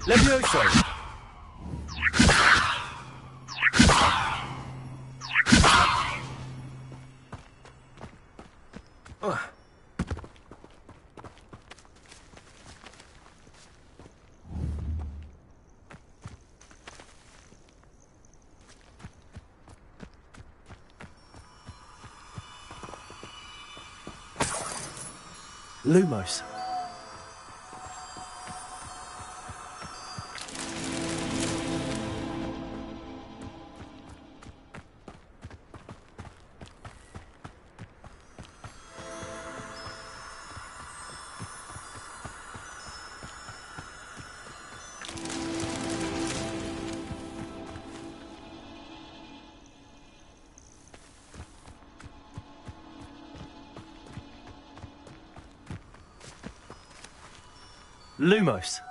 Speaker 3: Levioso! Lumos. Lumos.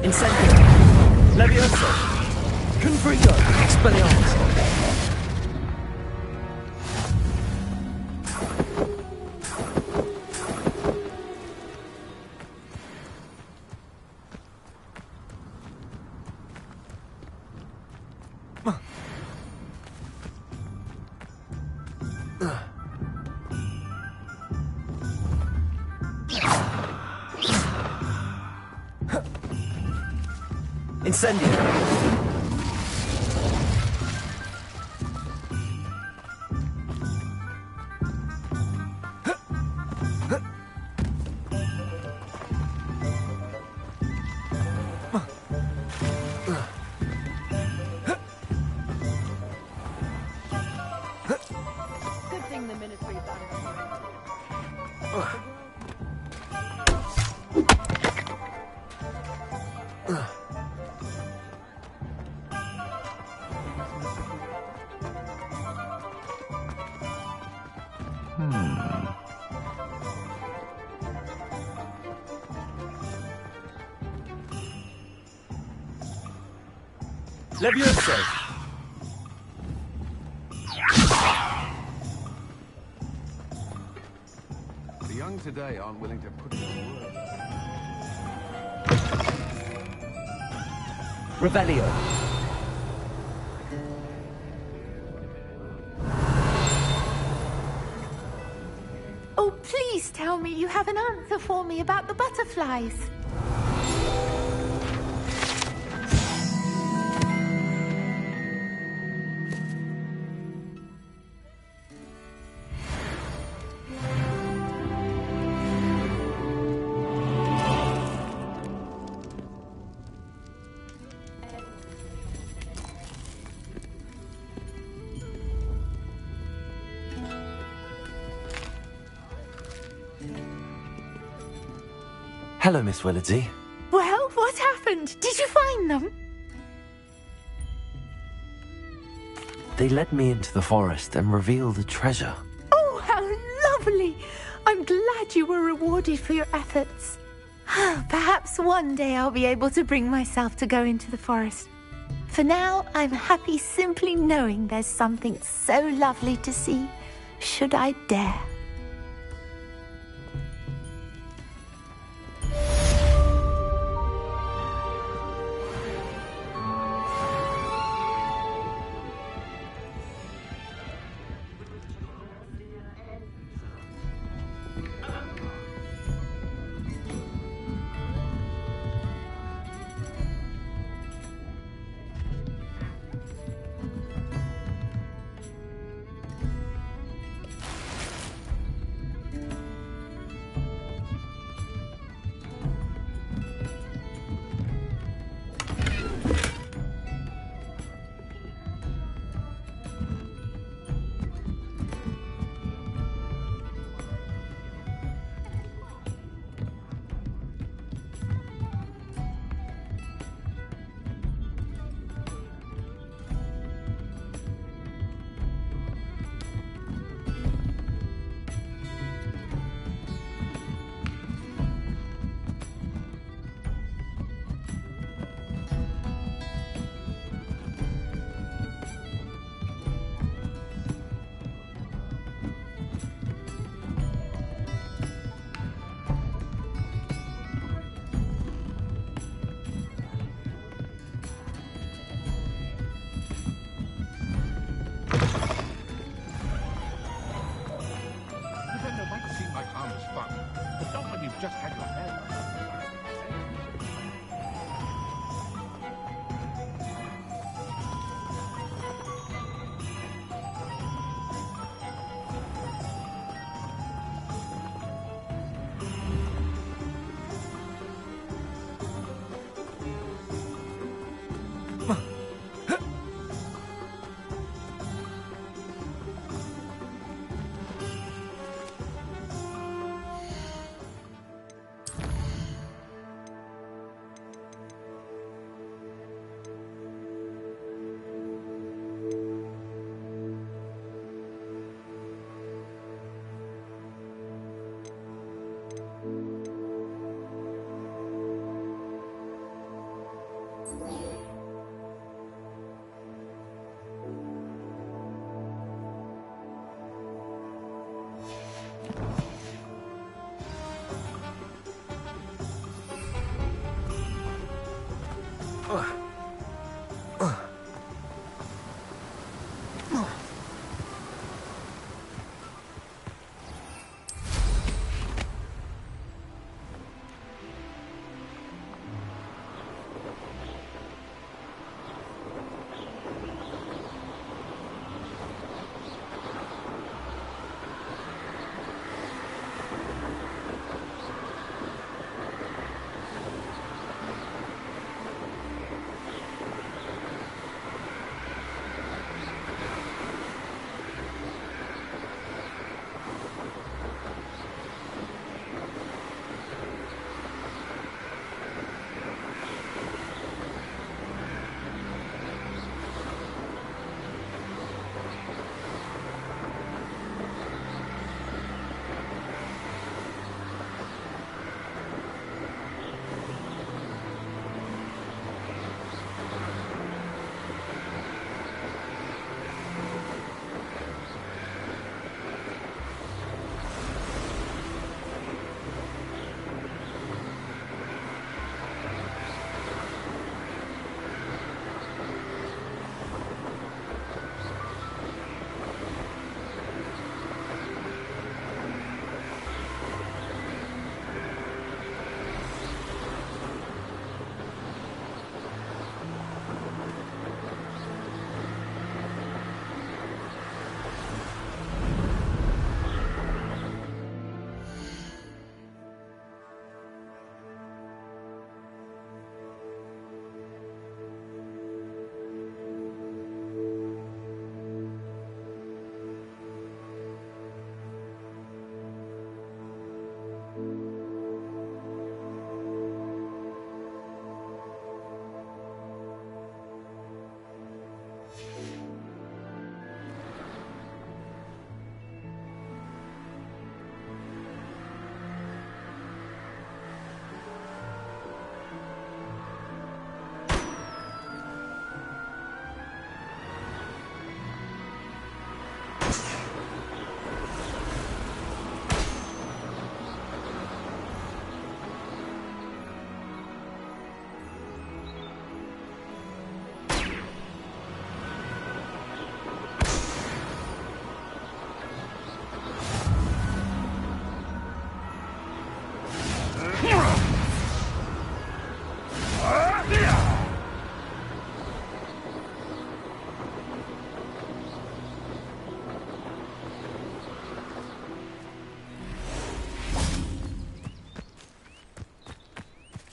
Speaker 3: Incendio. Levioso. Confringo. Expelliarmus. Incendio.
Speaker 5: Good thing the military band.
Speaker 3: Levioso.
Speaker 10: The young today aren't willing to put in the work.
Speaker 3: Revelio.
Speaker 16: Oh, please tell me you have an answer for me about the butterflies.
Speaker 3: Hello, Miss Willardsey.
Speaker 16: Well, what happened? Did you find them?
Speaker 3: They led me into the forest and revealed a treasure.
Speaker 16: Oh, how lovely! I'm glad glad you were rewarded for your efforts. Perhaps one day I'll be able to bring myself to go into the forest. For now, I'm happy simply knowing there's something so lovely to see, should I dare.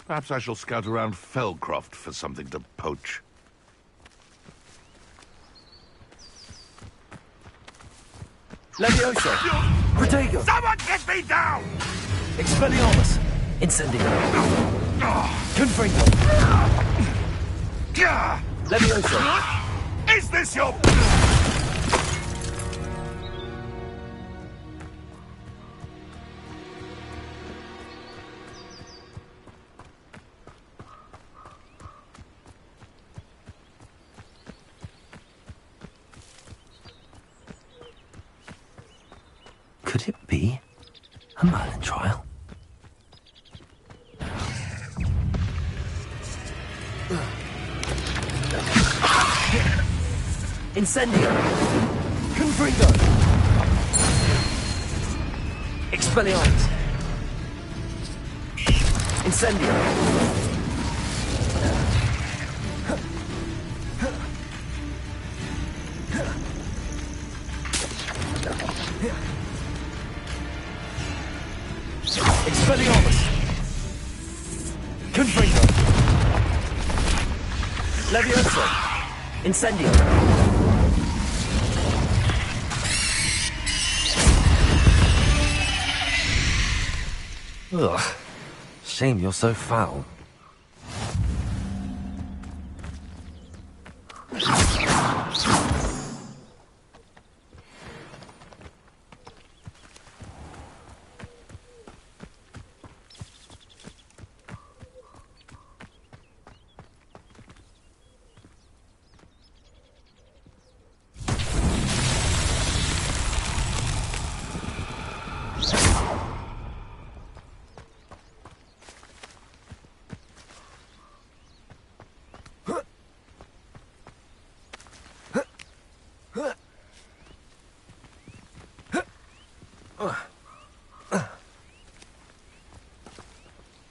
Speaker 10: Perhaps I shall scout around Felcroft for something to poach.
Speaker 3: Levioso! Protego!
Speaker 10: Someone get me down!
Speaker 3: Expelliarmus! Incendio! Confringo! Levioso!
Speaker 10: Is this your...
Speaker 3: Could it be a Merlin trial? Incendio! Confringo! Expelliarmus! Incendio! Expelliarmus! Confringo! Levioso! Incendio! Ugh. Shame you're so foul.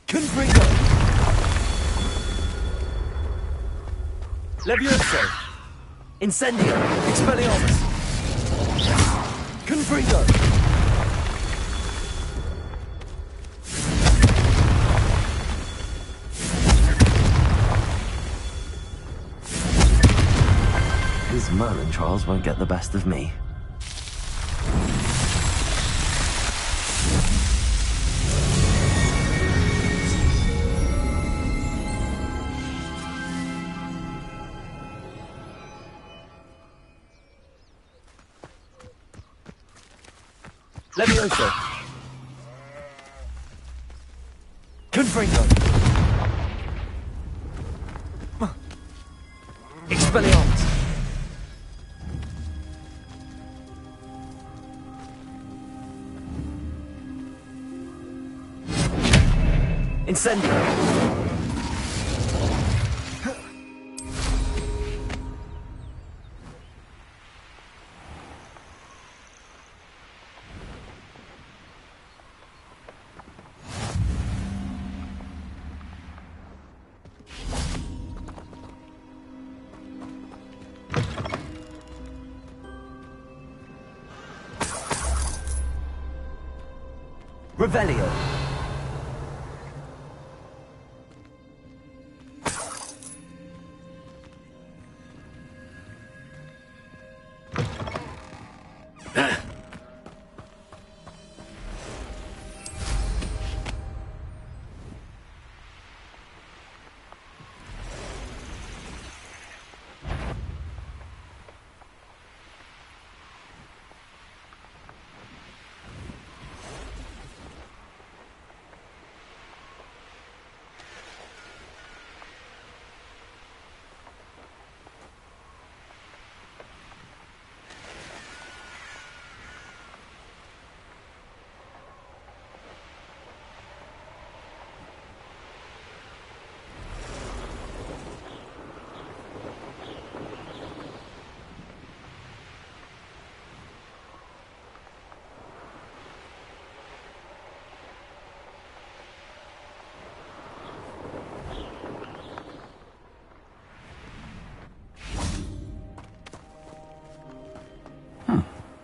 Speaker 3: Confringo! Levioso! Incendio! Expelliarmus! Confringo! His Merlin trials won't get the best of me. Levioso! Confringo! Expelliarmus! Incendio! Revelio!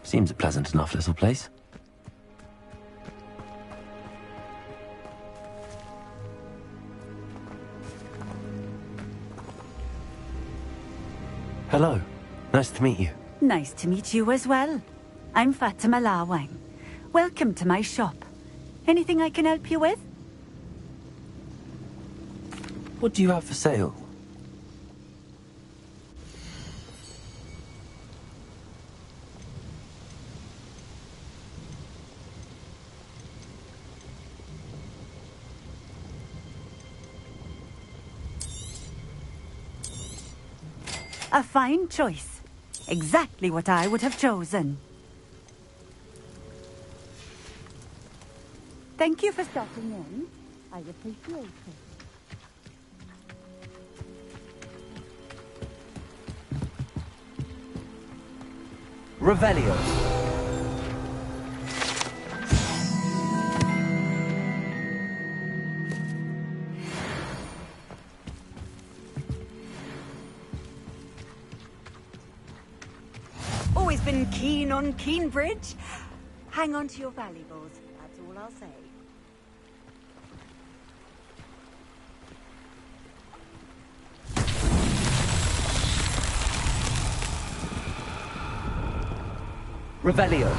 Speaker 3: Seems a pleasant enough little place. Hello. Nice to meet you.
Speaker 1: Nice to meet you as well. I'm Fatima Lawang. Welcome to my shop. Anything I can help you with?
Speaker 3: What do you have for sale?
Speaker 1: A fine choice. Exactly what I would have chosen. Thank you for stopping in. I appreciate it.
Speaker 3: Revelio.
Speaker 13: Always been keen on Keenbridge. Hang on to your valuables, that's all I'll say.
Speaker 3: Revelio.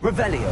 Speaker 3: Revelio.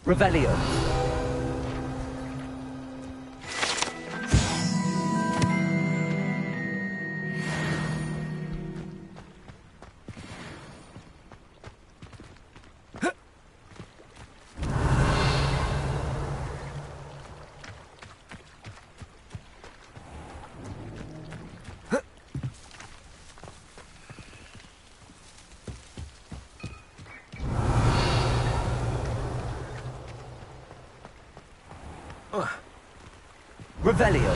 Speaker 3: Revelio. Revelio.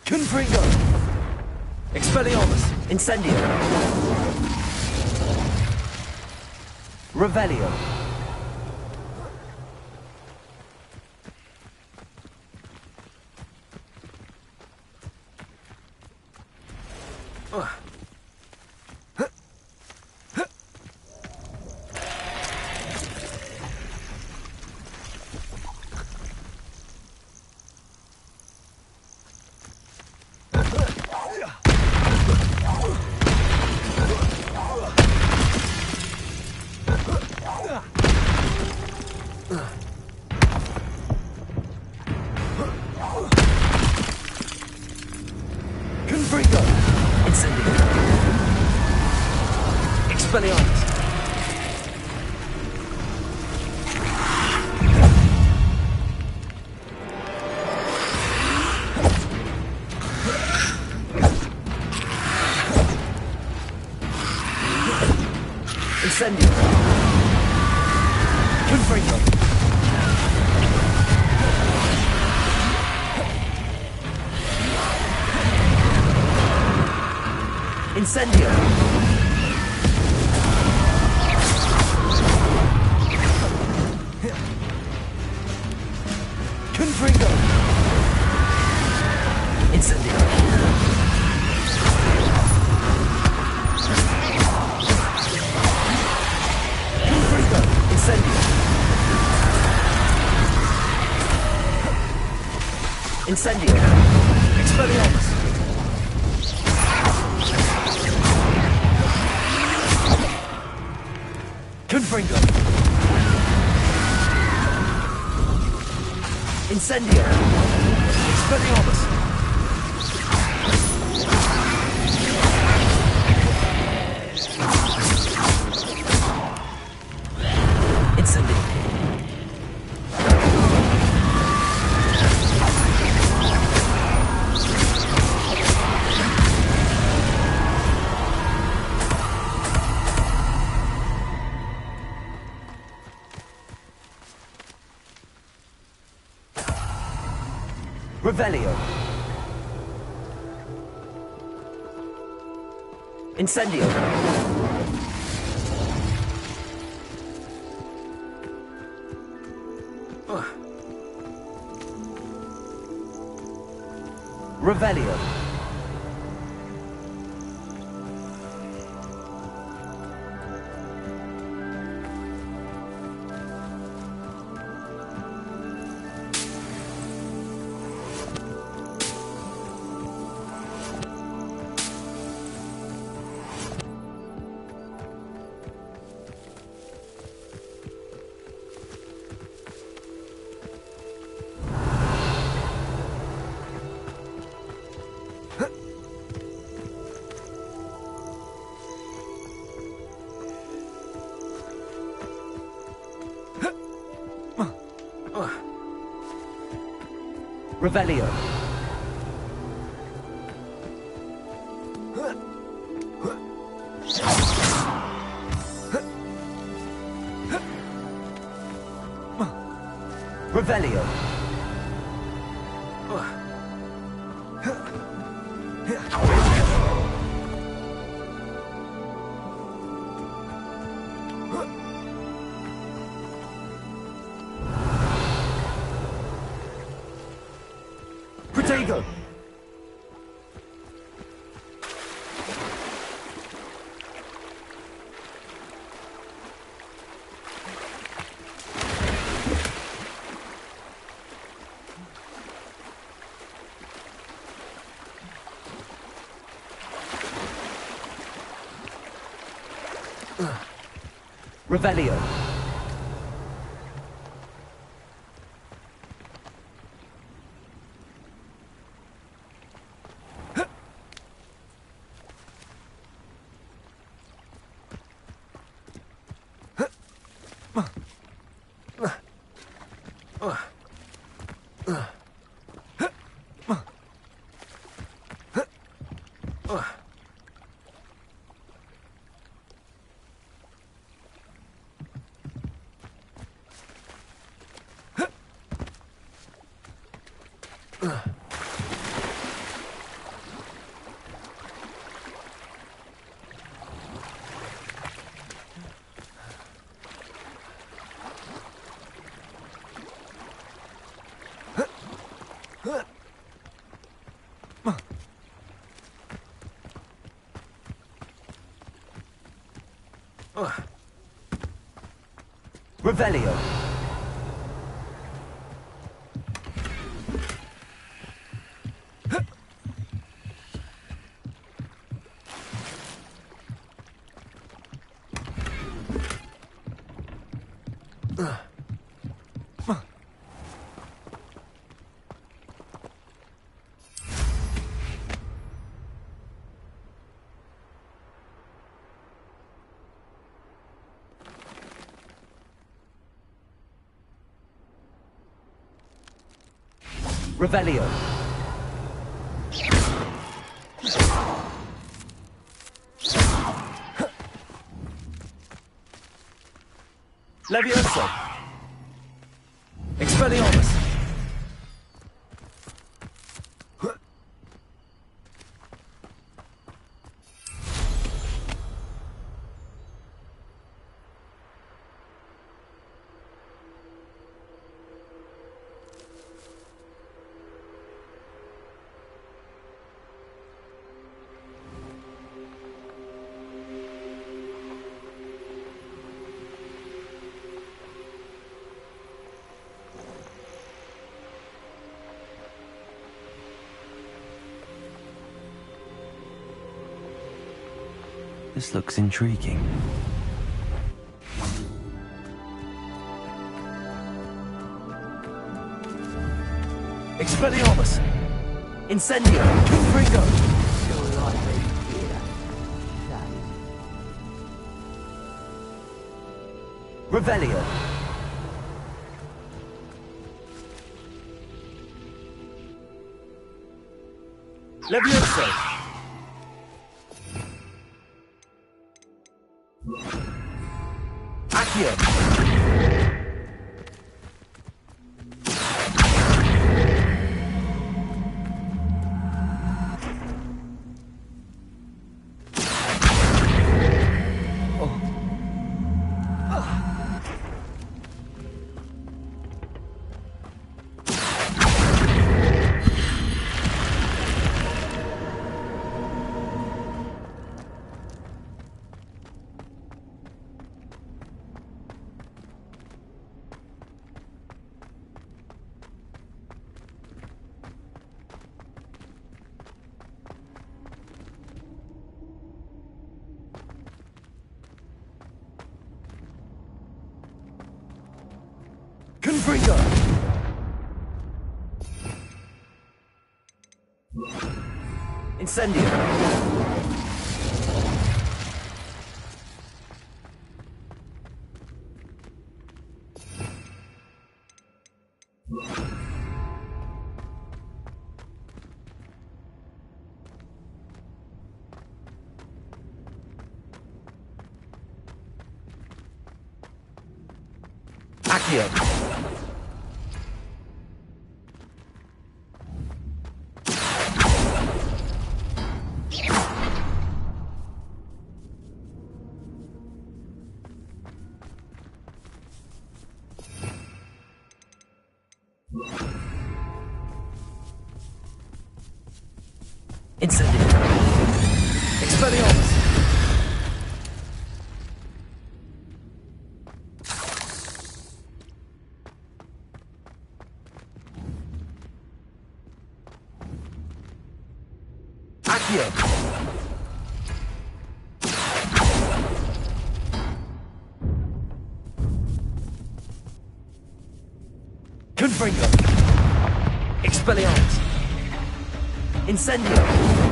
Speaker 3: Confringo. Expelliarmus. Incendio. Revelio. Incendio! Confringo! Incendio! Confringo! Incendio! Incendio! Expelliarmus! Confringo! Incendio! Expelliarmus! Incendio! Revelio. Incendio. Revelio. Revelio. Revelio. Protego. Revelio. Revelio. Revelio. Levioso. Expelliarmus. This looks intriguing.
Speaker 17: Expelliarmus! Incendio! Confringo! Revelio! Levioso! Accio! Confringo! Incendio! Accio! Incendio! Expelliarmus! Accio! Confringo! Expelliarmus! Incendio!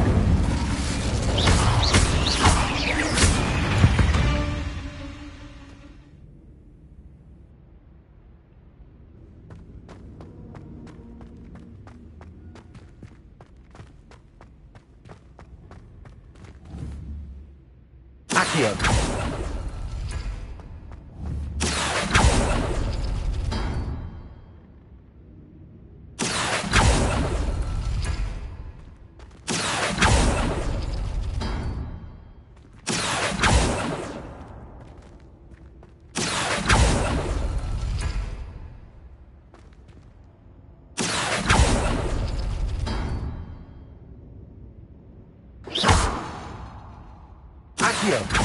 Speaker 17: Accio! Accio!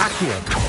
Speaker 17: Accio!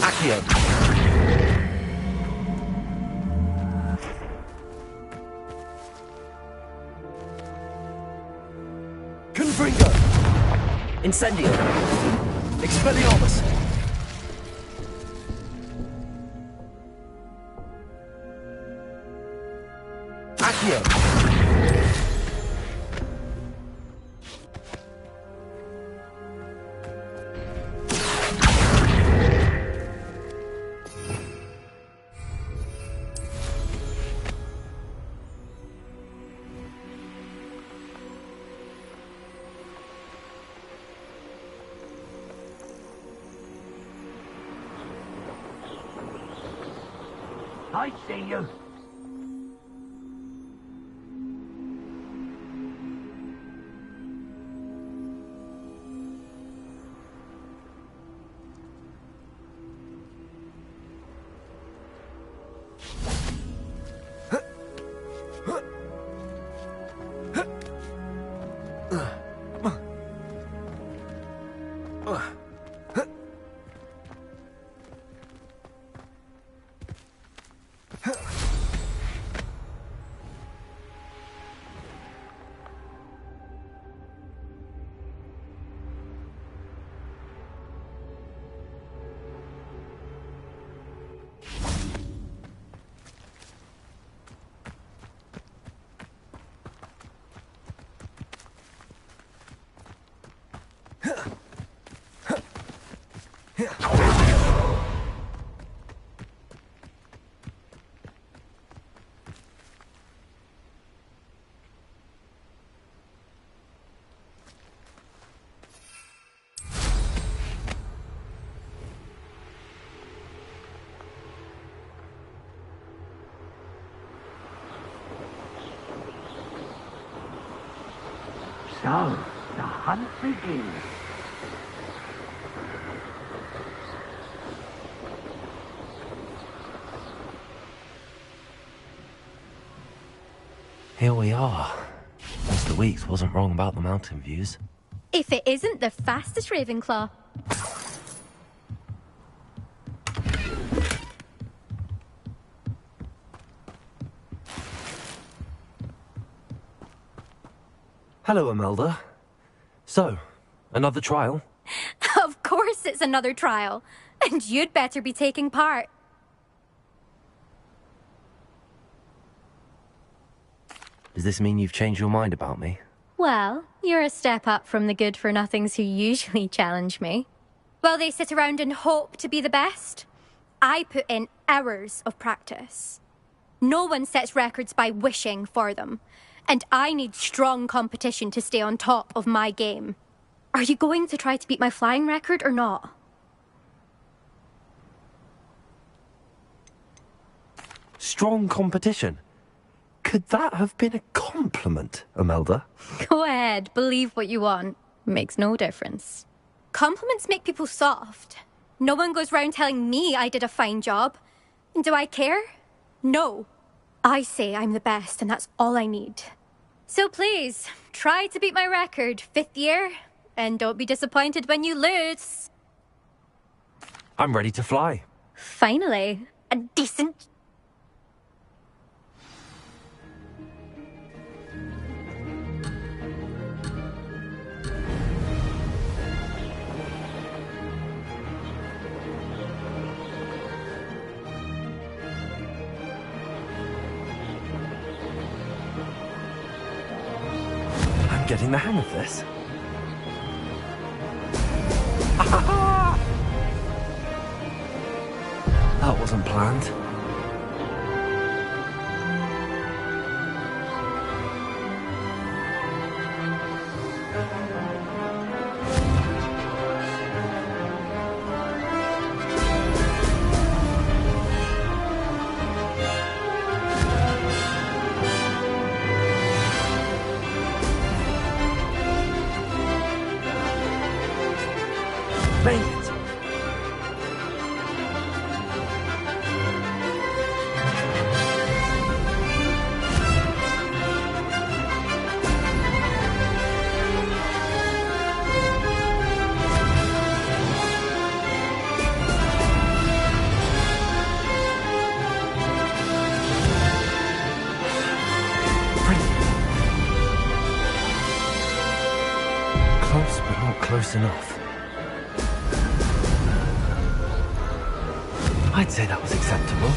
Speaker 17: Accio! Confringo! Incendio! Expelliarmus! Accio!
Speaker 6: I see you. So, the hunt begins.
Speaker 3: Here we are. Mr. Weeks wasn't wrong about the mountain views.
Speaker 18: If it isn't the fastest Ravenclaw.
Speaker 3: Hello, Imelda. So, another trial?
Speaker 18: Of course it's another trial. And you'd better be taking part.
Speaker 3: Does this mean you've changed your mind about me?
Speaker 18: Well, you're a step up from the good-for-nothings who usually challenge me. While they sit around and hope to be the best, I put in hours of practice. No one sets records by wishing for them. And I need strong competition to stay on top of my game. Are you going to try to beat my flying record or not?
Speaker 3: Strong competition? Could that have been a compliment, Imelda?
Speaker 18: Go ahead, believe what you want. Makes no difference. Compliments make people soft. No one goes round telling me I did a fine job. And do I care? No. I say I'm the best, and that's all I need. So please, try to beat my record, 5th year, and don't be disappointed when you lose.
Speaker 3: I'm ready to fly.
Speaker 18: Finally, a decent...
Speaker 3: Getting the hang of this. That wasn't planned. Made it! Close, but not close enough. I'd say that was acceptable.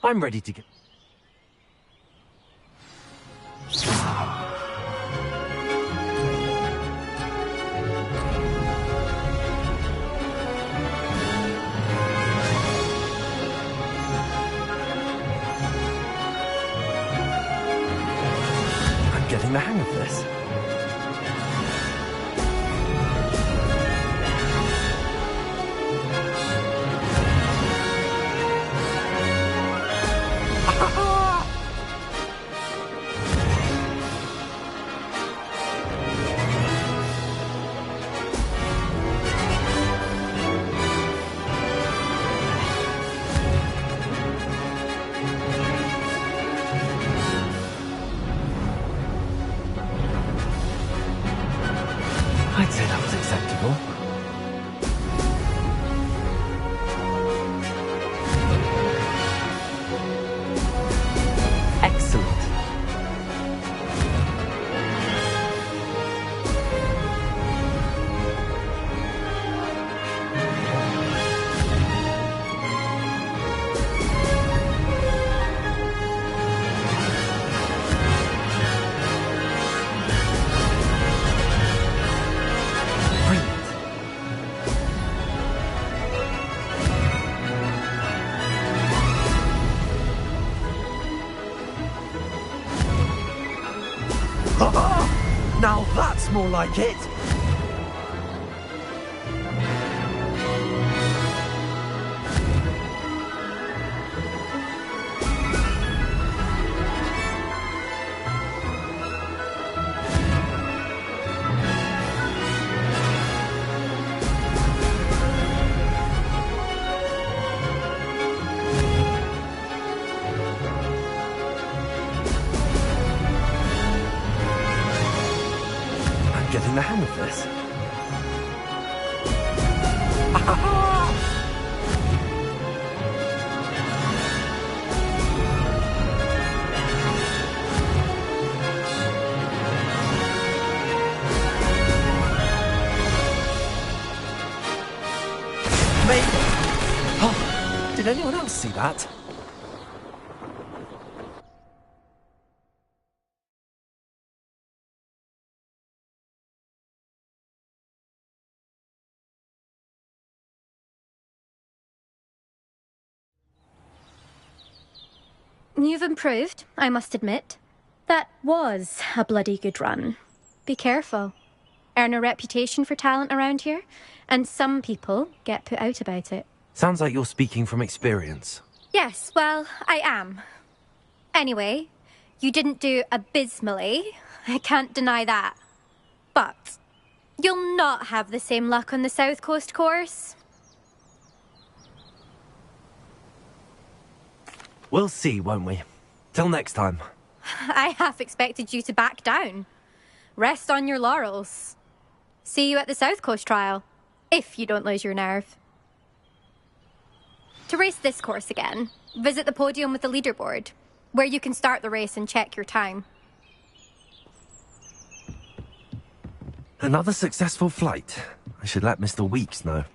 Speaker 3: I'm ready to get... I'm getting the hang of this. I'd say that was acceptable. Excellent. Now that's more like it! Getting the hang of this. Maybe. Oh, did anyone else see that?
Speaker 18: You've improved, I must admit. That was a bloody good run. Be careful. Earn a reputation for talent around here, and some people get put out about it.
Speaker 3: Sounds like you're speaking from experience.
Speaker 18: Yes, well, I am. Anyway, you didn't do abysmally. I can't deny that. But you'll not have the same luck on the South Coast course.
Speaker 3: We'll see, won't we? Till next time.
Speaker 18: I half expected you to back down. Rest on your laurels. See you at the South Coast trial, if you don't lose your nerve. To race this course again, visit the podium with the leaderboard, where you can start the race and check your time.
Speaker 3: Another successful flight. I should let Mr. Weeks know.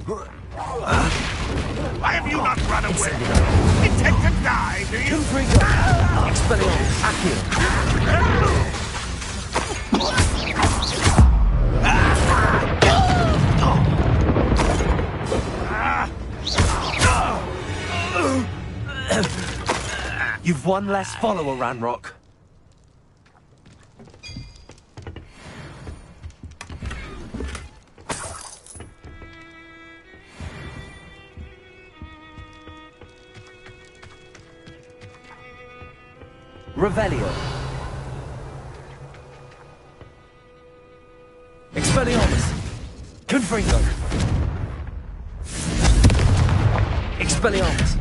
Speaker 10: Why have you not run away? Intend to die, do you?
Speaker 17: Expelliarmus. Accio.
Speaker 3: You've one less follower, Ranrock.
Speaker 17: Revelio. Expelliarmus. Confringo. Expelliarmus.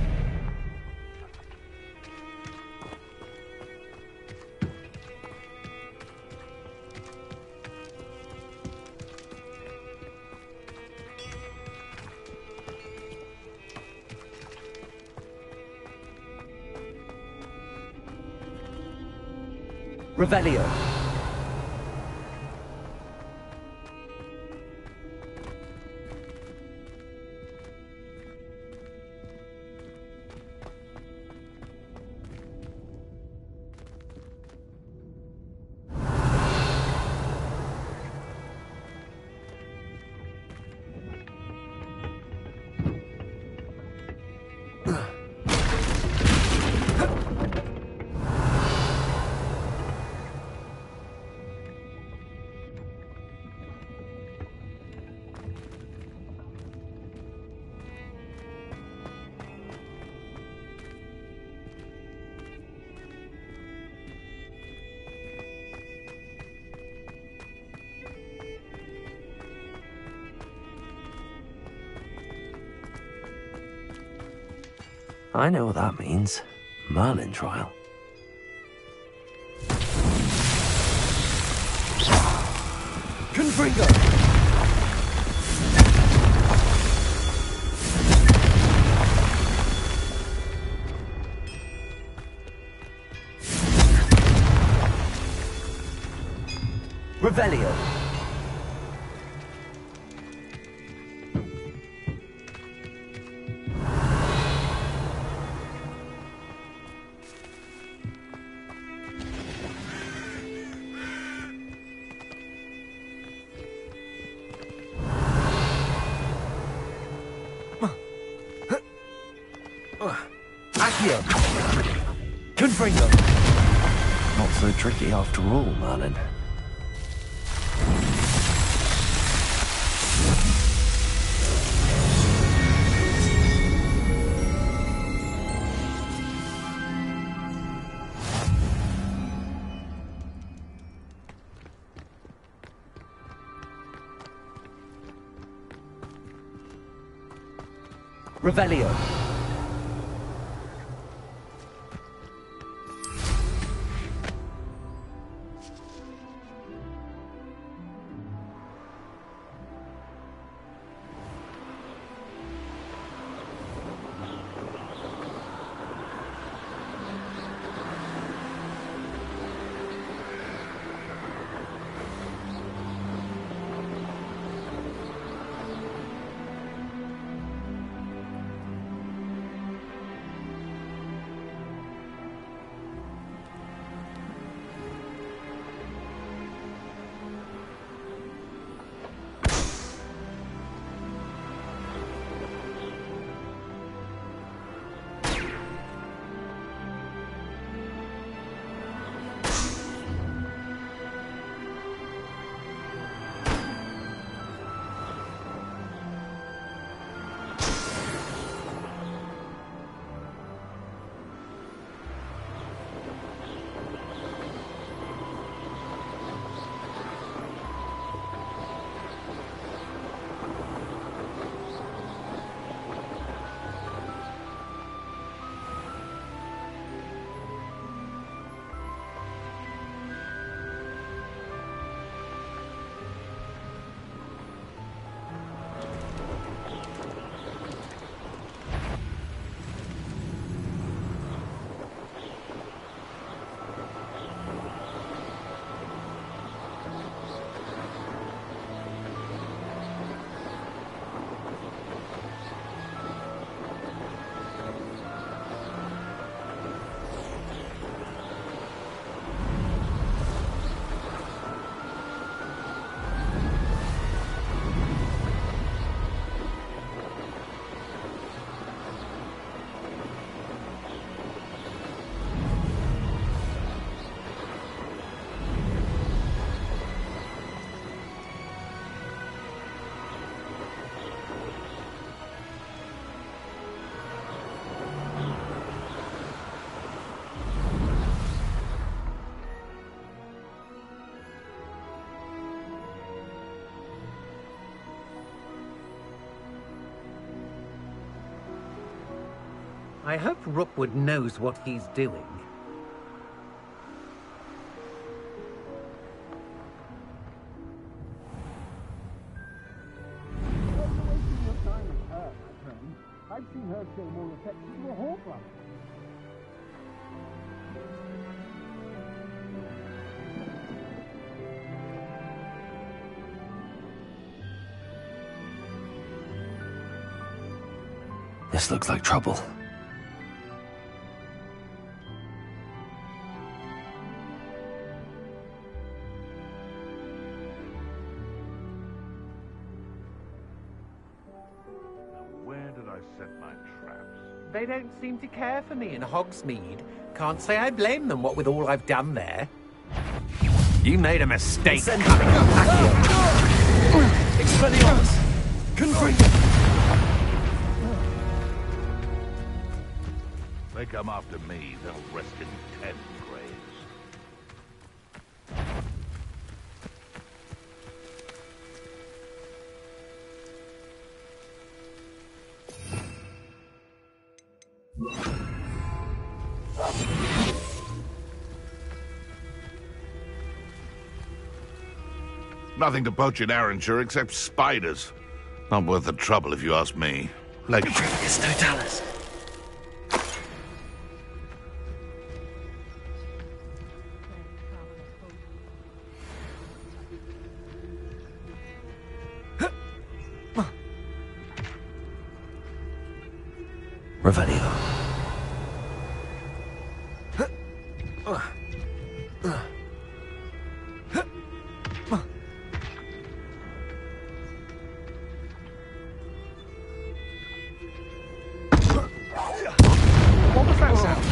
Speaker 17: Revelio.
Speaker 3: I know what that means. Merlin trial.
Speaker 17: Confringo. Revelio. Accio. Confringo.
Speaker 3: Not so tricky after all, Merlin.
Speaker 17: Revelio.
Speaker 19: I hope Rookwood knows what he's doing.
Speaker 10: I've seen her show more affection to a horse.
Speaker 3: This looks like trouble.
Speaker 10: Where did I set my traps?
Speaker 19: They don't seem to care for me in Hogsmeade. Can't say I blame them, what with all I've done there. You made a mistake coming up.
Speaker 17: Expelliarmus! Confringo!
Speaker 10: They come after me, they'll rest in 10 graves. Nothing to poach in Arrynshire except spiders. Not worth the trouble if you ask me.
Speaker 17: Legatus Totalis.
Speaker 3: Revelio.
Speaker 19: What was that sound?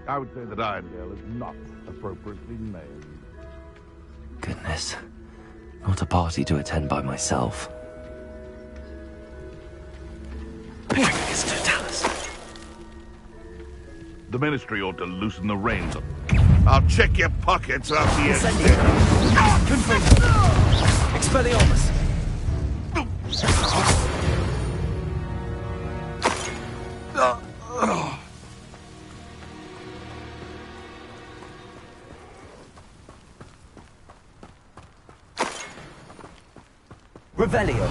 Speaker 10: I would say that Irondale is not appropriately named.
Speaker 3: Goodness. Not a party to attend by myself.
Speaker 17: Legatus Totalis.
Speaker 10: The Ministry ought to loosen the reins. I'll check your pockets after you...
Speaker 17: Expelliarmus! Revelio.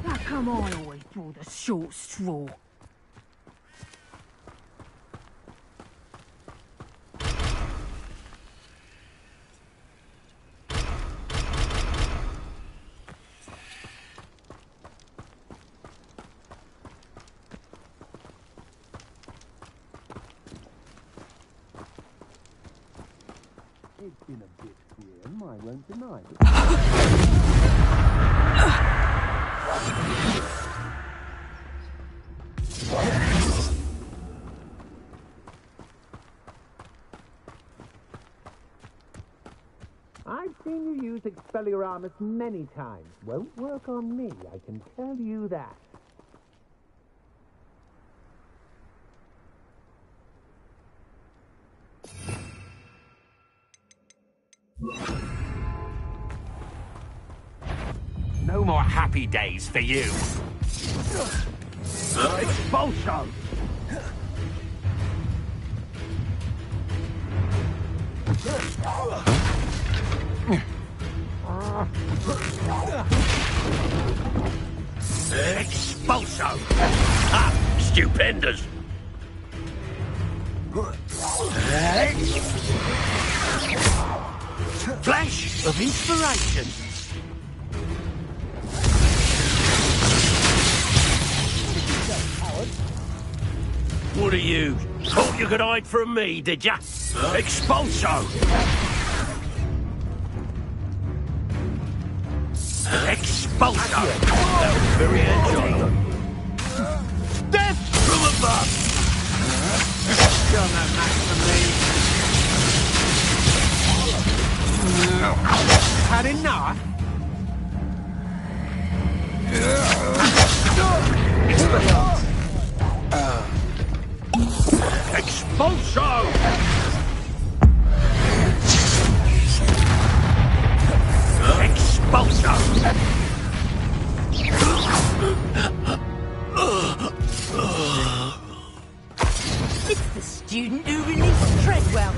Speaker 5: How come I always draw the short straw?
Speaker 9: It's been a bit grim, I won't deny it.
Speaker 19: I've seen you use Expelliarmus many times. Won't work on me, I can tell you that.
Speaker 8: No more happy days for you.
Speaker 10: Expulsion!
Speaker 17: Expulso! Ah, stupendous!
Speaker 19: Flash of inspiration!
Speaker 17: What are you? Thought you could hide from me, did ya? Expulso! Expulso! That was very enjoyable. Death from above!
Speaker 19: You're no match for me. Had enough?
Speaker 17: Expulso! Expulso!
Speaker 6: It's the student who released Treadwell.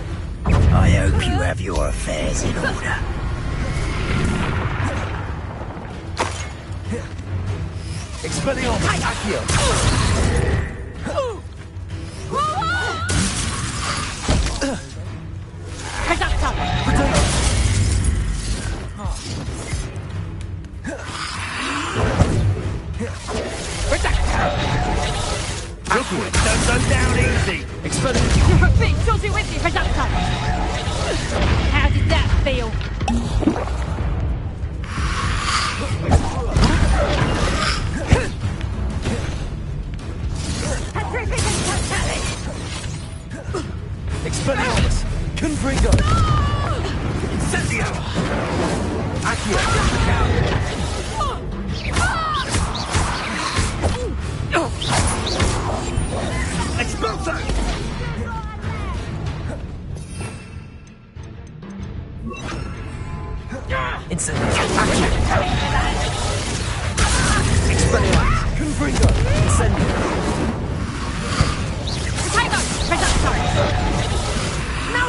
Speaker 17: I hope you have your affairs in order.
Speaker 3: Expelliarmus! Accio!
Speaker 17: Don't go down easy!
Speaker 3: Expelliarmus!
Speaker 5: You're a bit dodgy with you, Productor. How did that feel?
Speaker 3: Expelliarmus! Confringo!
Speaker 17: Incendio!
Speaker 3: Accio!
Speaker 17: Expulso!
Speaker 3: Incendio! Accio! Expelliarmus! Confringo! Incendio!
Speaker 5: Potato! Productor! No!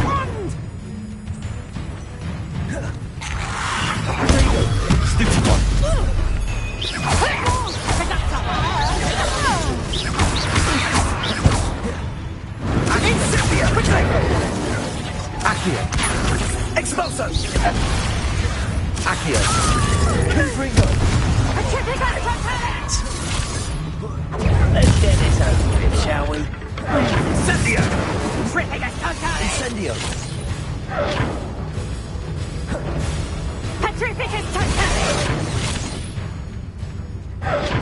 Speaker 5: Wand!
Speaker 3: Stupid one! Accio! Expulso! Accio! Confringo!
Speaker 17: Let's get this over with, shall we?
Speaker 3: Incendio!
Speaker 5: Incendio!
Speaker 3: Incendio!
Speaker 5: Petrificus Totale!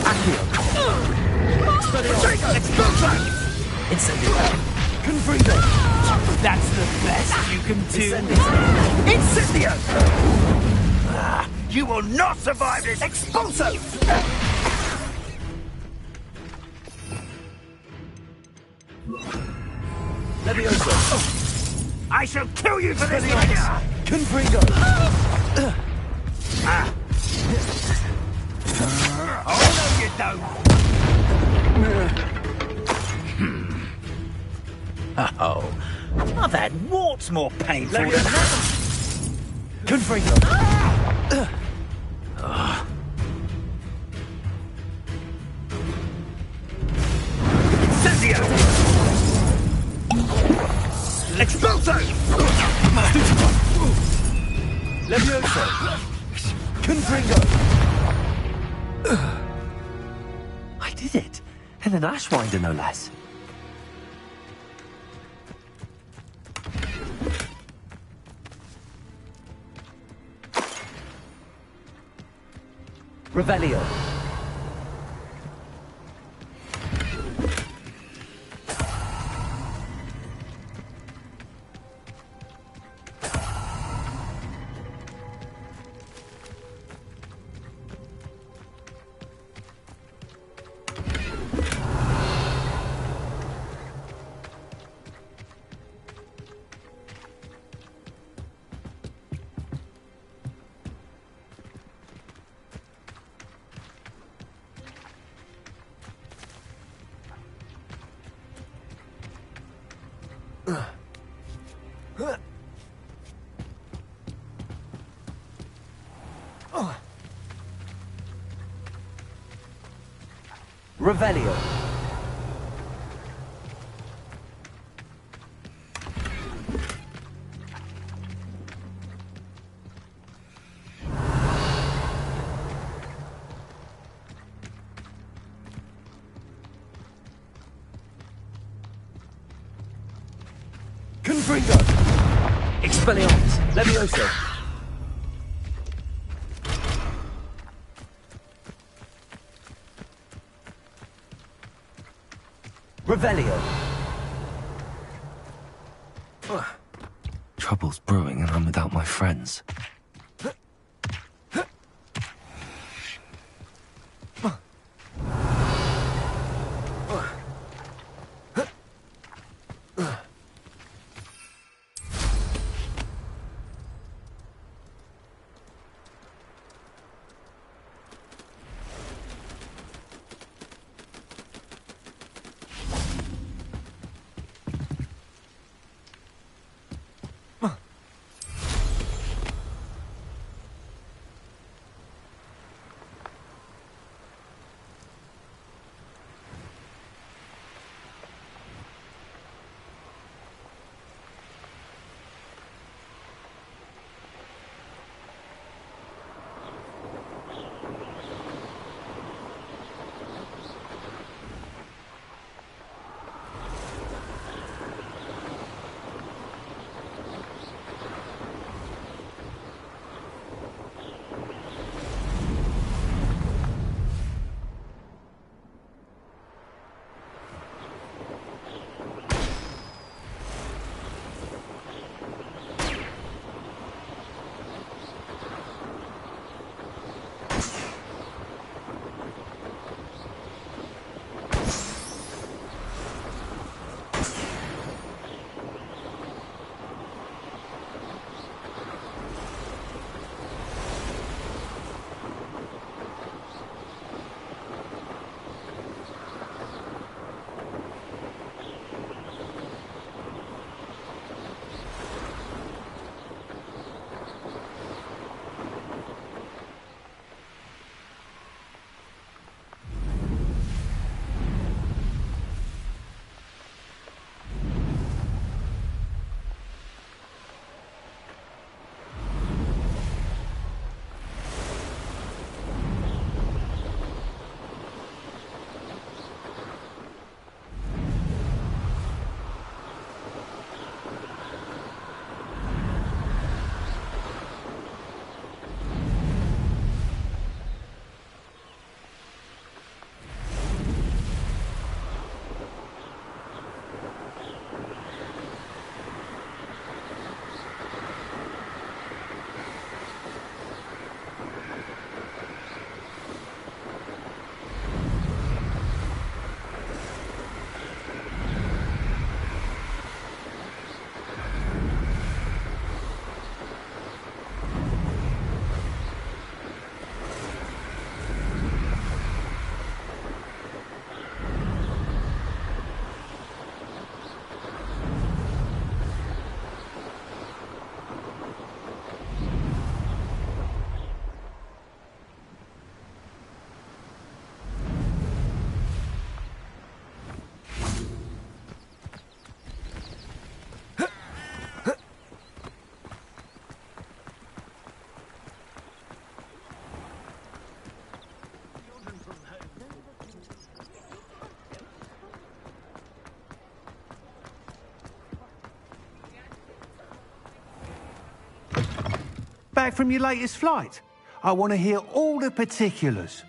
Speaker 3: Accio!
Speaker 17: Expelliarmus! Expulso!
Speaker 3: Incendio! Confringo!
Speaker 8: That's the best you can do.
Speaker 17: Incendio! Ah, you will not survive this! Expulso!
Speaker 3: Levioso!
Speaker 17: I shall kill you for this!
Speaker 3: Expelliarmus! Confringo!
Speaker 17: Oh, no, you don't! Oh, I've had warts more painful than that.
Speaker 3: Confringo!
Speaker 17: Incendio! Expulso!
Speaker 3: Levioso! Confringo! I did it! And an Ashwinder, no less. Revelio. Revelio. Confringo! Expelliarmus! Levioso! Revelio! Trouble's brewing and I'm without my friends.
Speaker 10: Back from your latest flight? I want to hear all the particulars.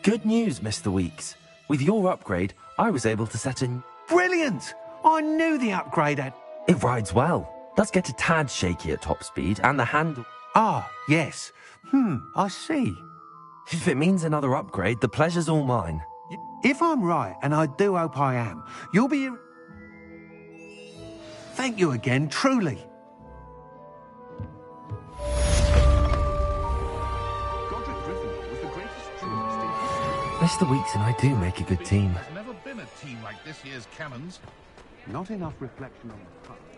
Speaker 3: Good news, Mr. Weeks. With your upgrade, I was able to set a...
Speaker 10: Brilliant! I knew the upgrade had...
Speaker 3: It rides well. Does get a tad shaky at top speed, and the handle...
Speaker 10: Ah, yes. I see.
Speaker 3: If it means another upgrade, the pleasure's all mine.
Speaker 10: If I'm right, and I do hope I am, you'll be... Thank you again, truly.
Speaker 3: Mr. Weeks and I do make a good team.
Speaker 20: There's never been a team like this year's cannons.
Speaker 10: Not enough reflection on the past.